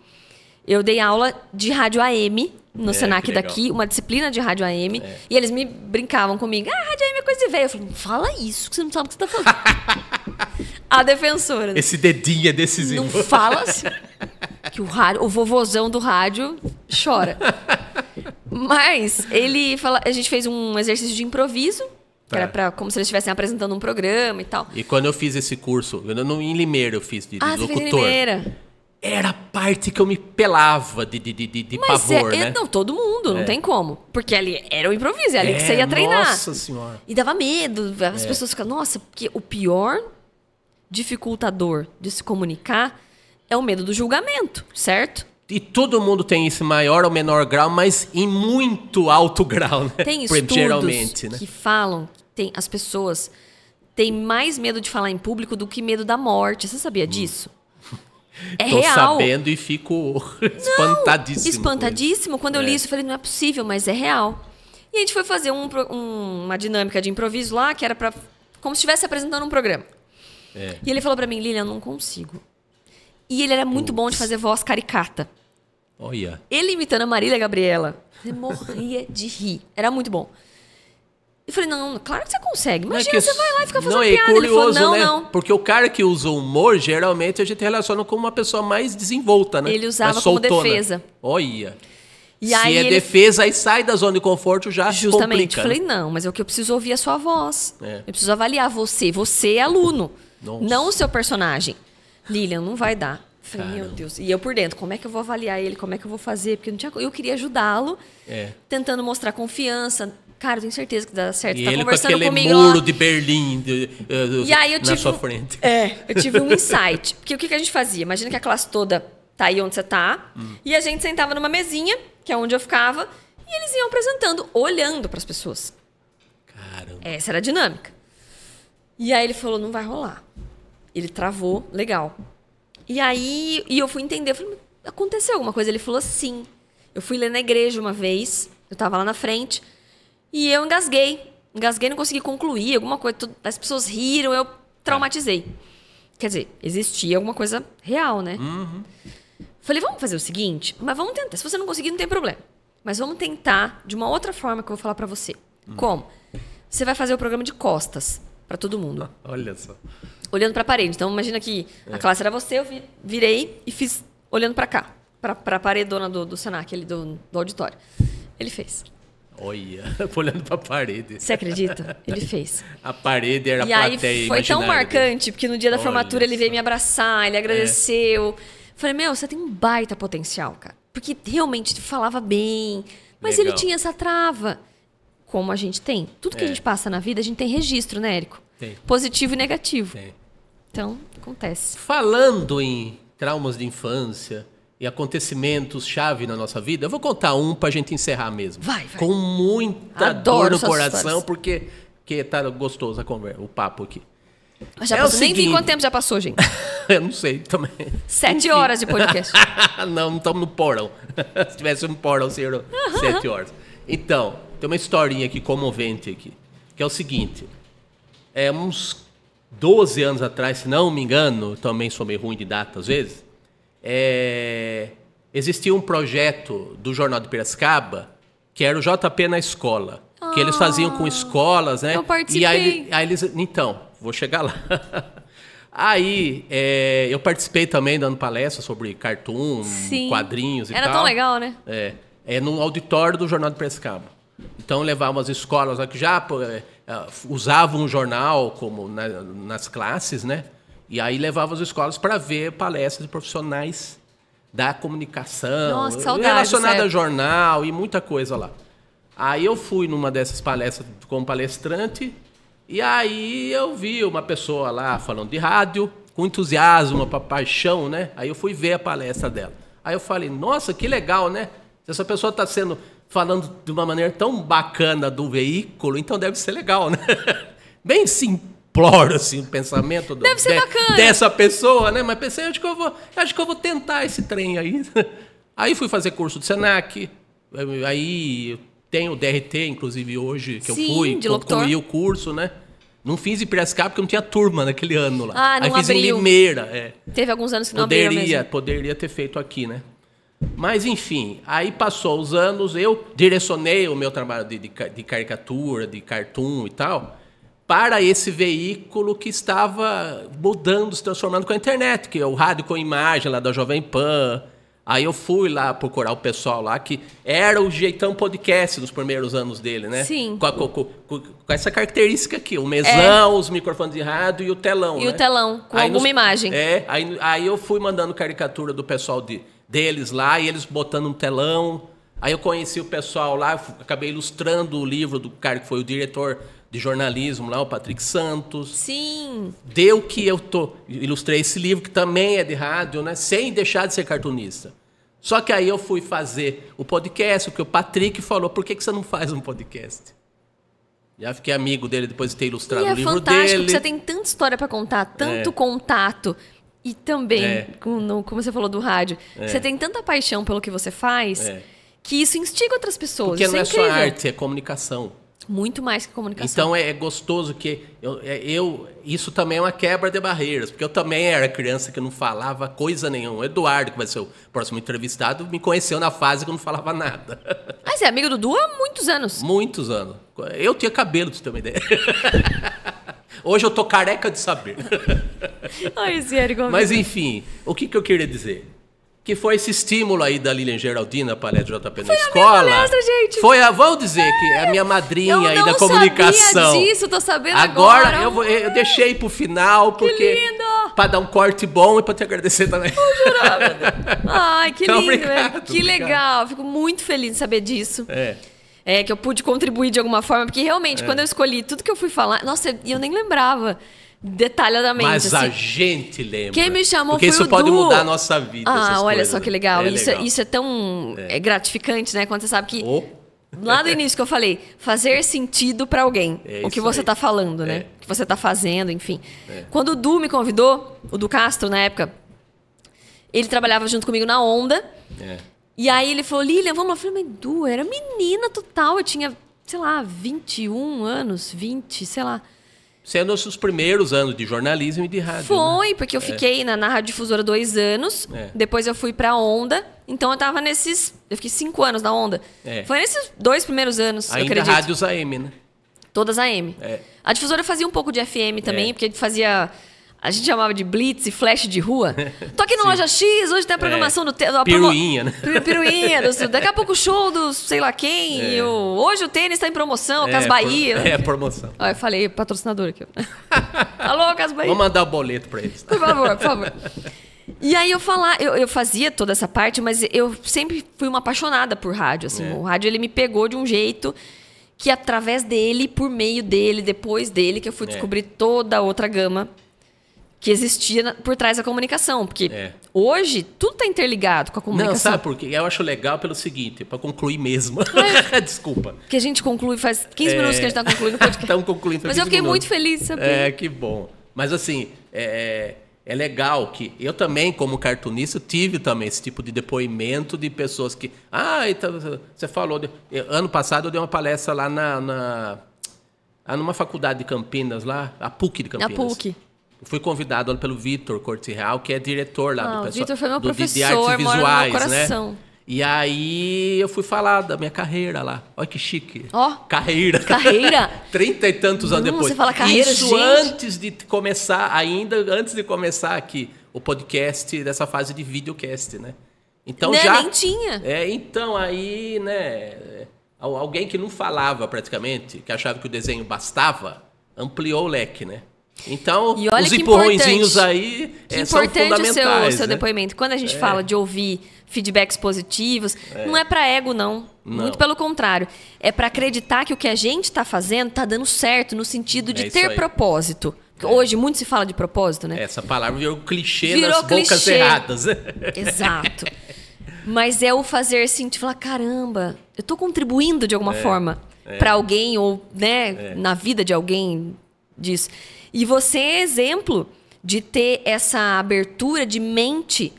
Eu dei aula de rádio AM no Senac daqui, uma disciplina de rádio AM. E eles me brincavam comigo. Rádio AM é coisa de velho. Eu falei, não fala isso, que você não sabe o que você tá falando. A defensora. Esse dedinho é decisivo. Não fala assim. Que o vovozão do rádio chora. Mas ele fala, a gente fez um exercício de improviso. Que era como se eles estivessem apresentando um programa e tal. E quando eu fiz esse curso, em Limeira eu fiz de locutor. Fez em Limeira. Era a parte que eu me pelava de pavor, né? Não, todo mundo, não tem como. Porque ali era o improviso, é ali que você ia treinar. Nossa Senhora. E dava medo, as pessoas ficam, nossa, porque o pior dificultador de se comunicar é o medo do julgamento, certo? E todo mundo tem esse maior ou menor grau, mas em muito alto grau, né? Tem estudos geralmente, né? que falam que as pessoas têm mais medo de falar em público do que medo da morte. Você sabia disso? É Tô real. sabendo e fico espantadíssimo. Espantadíssimo. Quando eu li isso, eu falei, não é possível, mas é real. E a gente foi fazer uma dinâmica de improviso lá, que era como se estivesse apresentando um programa. E ele falou pra mim, Lilian, eu não consigo. E ele era muito bom de fazer voz caricata. Olha. Ele imitando a Marília Gabriela, ele morria de rir. Era muito bom. Eu falei, não, claro que você consegue. Imagina, você vai lá e fica fazendo piada. É curioso, ele falou, né? não. Porque o cara que usa o humor, geralmente, a gente relaciona com uma pessoa mais desenvolta, né? Ele usava como defesa. Olha. E se aí defesa, aí sai da zona de conforto, já justamente. complica. Eu falei, não, mas é o que eu preciso ouvir a sua voz. Eu preciso avaliar você. Você é aluno, não o seu personagem. Lilian, não vai dar. Eu falei, meu Deus. E eu por dentro, como é que eu vou avaliar ele? Como é que eu vou fazer? Porque eu queria ajudá-lo, tentando mostrar confiança. Cara, eu tenho certeza que dá certo. E tá ele conversando com aquele comigo muro de Berlim e aí eu na sua frente. Eu tive um insight. Porque o que a gente fazia? Imagina que a classe toda tá aí onde você tá. E a gente sentava numa mesinha, que é onde eu ficava. E eles iam apresentando, olhando para as pessoas. Caramba. Essa era a dinâmica. E aí ele falou, não vai rolar. Ele travou, legal. E aí eu fui entender. Eu falei, aconteceu alguma coisa? Ele falou, sim. Eu fui ler na igreja uma vez. Eu tava lá na frente. E eu engasguei. Engasguei, não consegui concluir alguma coisa. As pessoas riram, eu traumatizei. Quer dizer, existia alguma coisa real, né? Falei, vamos fazer o seguinte, mas vamos tentar. Se você não conseguir, não tem problema. Mas vamos tentar de uma outra forma que eu vou falar pra você. Como? Você vai fazer o programa de costas pra todo mundo. Olha só. Olhando pra parede. Então, imagina que a classe era você, eu virei e fiz olhando pra cá. Pra paredona do Senac, ali do auditório. Ele fez. Olha, olhando pra parede. Você acredita? Ele fez. A parede era a plateia E aí foi tão marcante, porque no dia da formatura ele veio me abraçar, ele agradeceu. Falei, meu, você tem um baita potencial, cara. Porque realmente falava bem, mas ele tinha essa trava. Como a gente tem. Tudo que a gente passa na vida, a gente tem registro, né, Érico? Tem. Positivo e negativo. Tem. Então, acontece. Falando em traumas de infância e acontecimentos-chave na nossa vida, eu vou contar um pra gente encerrar mesmo. Vai. Com muita Adoro dor no suas coração, histórias. porque tá gostoso a conversa, o papo aqui. Mas já passou, nem vi quanto tempo já passou, gente. Eu não sei também. 7 horas de podcast. Não estamos no porão. Se tivesse um porão, seriam 7 horas. Então, tem uma historinha aqui comovente aqui, que é o seguinte. Uns 12 anos atrás, se não me engano, também sou meio ruim de data às vezes, existia um projeto do Jornal de Piracicaba, que era o JP na Escola, que eles faziam com escolas, né? Eu participei. E aí eles... Então, vou chegar lá. Aí, eu participei também dando palestra sobre cartoon, quadrinhos e tal. Era tão legal, né? No auditório do Jornal de Piracicaba. Então, levavam as escolas lá que já usavam o jornal como nas classes, né? E aí levavam as escolas para ver palestras de profissionais da comunicação. Nossa, saudades, relacionada a jornal e muita coisa lá. Aí eu fui numa dessas palestras como palestrante e aí eu vi uma pessoa lá falando de rádio, com entusiasmo, uma paixão, né? Aí eu fui ver a palestra dela. Aí eu falei, nossa, que legal, né? Se essa pessoa está falando de uma maneira tão bacana do veículo, então deve ser legal, né? Bem simplório, assim, o pensamento deve ser bacana. Dessa pessoa, né? Mas pensei, acho que eu vou tentar esse trem aí. Aí fui fazer curso do Senac, aí Tem o DRT, inclusive, hoje, que Sim, eu fui, de locutor. concluí o curso, né? Não fiz em Piracicaba porque não tinha turma naquele ano lá. Ah, não Aí fiz abriu. em Limeira. Teve alguns anos que não abriram mesmo. Poderia ter feito aqui, né? Mas, enfim, aí passou os anos, eu direcionei o meu trabalho de caricatura, de cartoon e tal, para esse veículo que estava mudando, se transformando com a internet, que é o rádio com imagem lá da Jovem Pan. Aí eu fui lá procurar o pessoal lá, que era o Jeitão Podcast nos primeiros anos dele, né? Sim. Com essa característica aqui, o mesão, os microfones de rádio e o telão, E né? o telão, com alguma imagem. Aí eu fui mandando caricatura do pessoal deles lá, e eles botando um telão. Aí eu conheci o pessoal lá, acabei ilustrando o livro do cara que foi o diretor de jornalismo lá, o Patrick Santos. Sim. Deu que eu ilustrei esse livro, que também é de rádio, né? Sem deixar de ser cartunista. Só que aí eu fui fazer o podcast, porque o Patrick falou, por que você não faz um podcast? Já fiquei amigo dele depois de ter ilustrado o livro dele. E é fantástico, porque você tem tanta história para contar, tanto contato. E também, como você falou do rádio, você tem tanta paixão pelo que você faz, que isso instiga outras pessoas. Porque isso não é incrível. só arte, é comunicação. Muito mais que comunicação. Então é gostoso que isso também é uma quebra de barreiras, porque eu também era criança que não falava coisa nenhuma. O Eduardo, que vai ser o próximo entrevistado, me conheceu na fase que eu não falava nada. Mas é amigo do Du há muitos anos. Muitos anos. Eu tinha cabelo, pra você ter uma ideia. Hoje eu tô careca de saber. Ai, sério, Mas enfim, o que eu queria dizer? Que foi esse estímulo aí da Lilian Geraldina, palestra JP na escola. Minha palestra, gente. Vou dizer que é a minha madrinha aí da Eu comunicação. não sabia disso, tô sabendo agora. agora. Eu deixei pro final, porque lindo! Pra dar um corte bom e pra te agradecer também. Ai, que Então, lindo. obrigado, que legal. Fico muito feliz de saber disso. É. Que eu pude contribuir de alguma forma, porque realmente, quando eu escolhi tudo que eu fui falar, nossa, eu nem lembrava detalhadamente. Mas assim. a gente lembra. Quem me chamou porque foi isso o pode Du. mudar a nossa vida. Ah, olha coisas. só que legal. Legal. Isso é tão gratificante, né? Quando você sabe que Oh. lá do início que eu falei, fazer sentido pra alguém. O que isso você aí. tá falando, né? O que você tá fazendo, enfim. Quando o Du me convidou, o Du Castro, na época, ele trabalhava junto comigo na Onda. E aí ele falou, Lilian, vamos lá. Eu falei, mas Du, eu era menina total. Eu tinha, sei lá, 21 anos, 20, sei lá. Sendo os primeiros anos de jornalismo e de rádio. Foi, né? porque eu fiquei na Rádio Difusora 2 anos. Depois eu fui pra Onda. Então eu tava nesses... Eu fiquei 5 anos na Onda. Foi nesses 2 primeiros anos, eu Ainda acredito. rádios AM, né? Todas AM. A Difusora fazia um pouco de FM também, porque fazia... A gente chamava de blitz e flash de rua. Tô aqui na loja X, hoje tem a programação do... Piruinha, né? Piruinha. Daqui a pouco o show do sei lá quem. E hoje o tênis tá em promoção, Cas Bahia. Promoção. Ó, eu falei patrocinador aqui. Alô, Cas Bahia. Vamos mandar o boleto pra eles. Por favor. E aí eu fazia toda essa parte, mas eu sempre fui uma apaixonada por rádio. Assim, o rádio ele me pegou de um jeito que através dele, por meio dele, depois dele, que eu fui descobrir toda a outra gama que existia por trás da comunicação. Porque hoje tudo está interligado com a comunicação. Não, sabe por quê? Eu acho legal pelo seguinte, para concluir mesmo. Desculpa. Que a gente conclui, faz 15 minutos que a gente está concluindo o podcast. Estamos concluindo. Mas eu fiquei muito feliz de saber. Que bom. Mas assim, é legal que eu também, como cartunista, tive também esse tipo de depoimento de pessoas que... então, você falou... Ano passado eu dei uma palestra lá numa faculdade de Campinas, lá, a PUC de Campinas. A PUC. Fui convidado pelo Vitor Corte Real, que é diretor lá do pessoal. O Vitor foi meu professor, de artes visuais, mora no meu coração. Né? E aí eu fui falar da minha carreira lá. Olha que chique. Carreira? 30 e tantos anos depois. Você fala carreira, isso gente. antes de começar aqui o podcast dessa fase de videocast, né? Então Nem tinha. Então aí, né, alguém que não falava praticamente, que achava que o desenho bastava, ampliou o leque, né? Então, os empurrõezinhos aí são fundamentais. Que importante o seu depoimento. Quando a gente fala de ouvir feedbacks positivos, não é para ego, não. Muito pelo contrário. É para acreditar que o que a gente está fazendo está dando certo, no sentido de ter propósito. Hoje, muito se fala de propósito, né? Essa palavra virou clichê nas bocas erradas. Exato. Mas é o fazer sentir, falar, caramba, eu estou contribuindo de alguma forma para alguém ou na vida de alguém disso. E você é exemplo de ter essa abertura de mente.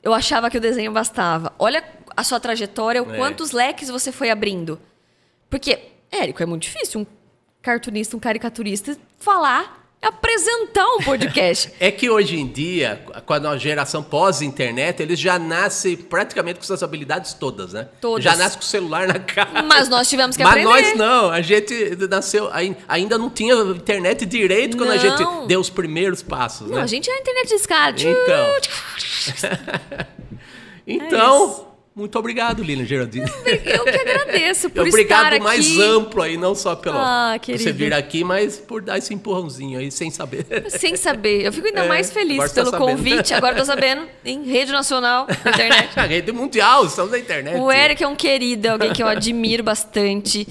Eu achava que o desenho bastava. Olha a sua trajetória, quantos leques você foi abrindo. Porque, Érico, é muito difícil um cartunista, um caricaturista apresentar um podcast. É que hoje em dia, com a geração pós-internet, eles já nascem praticamente com essas habilidades todas, né? Todas. Já nasce com o celular na cara. Mas nós tivemos que Mas aprender. nós não, a gente nasceu, ainda não tinha internet direito quando a gente deu os primeiros passos, Não, né? a gente é a internet de escada. Então, muito obrigado, Lilian Geraldini. Eu que agradeço por Obrigado estar aqui. mais amplo aí, não só pelo querido. você vir aqui, mas por dar esse empurrãozinho aí, sem saber. Sem saber. Eu fico ainda mais feliz agora pelo tá sabendo. convite. Agora tô sabendo, em rede nacional, na internet. A rede mundial, estamos na internet. O Érico é um querido, é alguém que eu admiro bastante,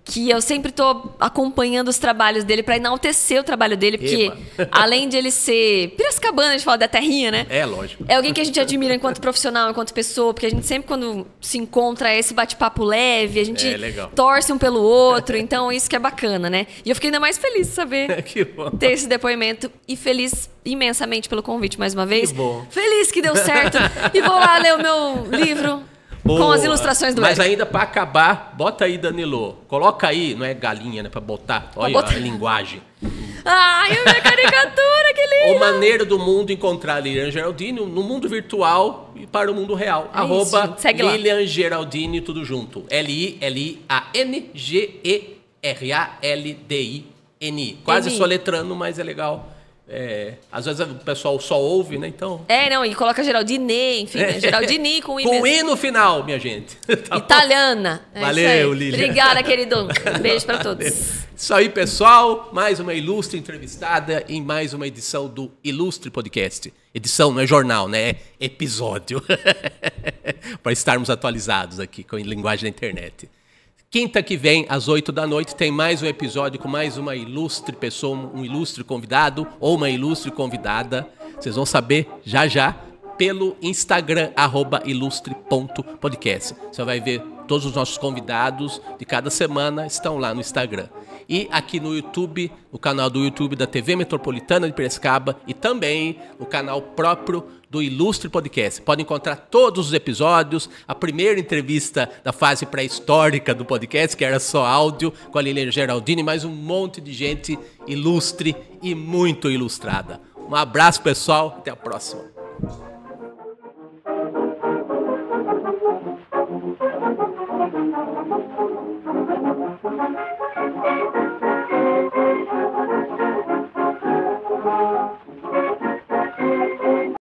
que eu sempre tô acompanhando os trabalhos dele para enaltecer o trabalho dele, porque além de ele ser piracicabana, a gente fala da terrinha, né? É, lógico. É alguém que a gente admira enquanto profissional, enquanto pessoa, porque a gente sempre, quando se encontra, é esse bate-papo leve, a gente torce um pelo outro, então isso que é bacana, né? E eu fiquei ainda mais feliz de saber Que bom. ter esse depoimento e feliz imensamente pelo convite mais uma vez. Que bom. Feliz que deu certo. E vou lá ler o meu livro com as ilustrações do Mas Érico. ainda para acabar, bota aí, Danilo. Coloca aí, não é galinha, né? Para botar. Olha a linguagem. Ai, a minha caricatura, que lindo! O maneiro do mundo encontrar a Lilian Geraldini no mundo virtual e para o mundo real. @ segue lá. Lilian Geraldini, tudo junto. LILIANGERALDINI. Quase soletrando, mas é legal. Às vezes o pessoal só ouve, né? Então. Não, e coloca Geraldine, enfim, né? Geraldini com I Com mesmo. I no final, minha gente. Tá Italiana. Valeu, Lilian. Obrigada, querido. Beijo pra todos. Isso aí, pessoal. Mais uma ilustre entrevistada em mais uma edição do Ilustre Podcast. Edição não é jornal, né? É episódio. Para estarmos atualizados aqui com a linguagem da internet. Quinta que vem, às 20h, tem mais um episódio com mais uma ilustre pessoa, um ilustre convidado ou uma ilustre convidada. Vocês vão saber já pelo Instagram, @ilustre.podcast. Você vai ver todos os nossos convidados de cada semana estão lá no Instagram. E aqui no YouTube, no canal do YouTube da TV Metropolitana de Piracicaba e também no canal próprio do Ilustre Podcast. Pode encontrar todos os episódios, a primeira entrevista da fase pré-histórica do podcast, que era só áudio, com a Lilian Geraldini, mais um monte de gente ilustre e muito ilustrada. Um abraço, pessoal. Até a próxima. Thank you.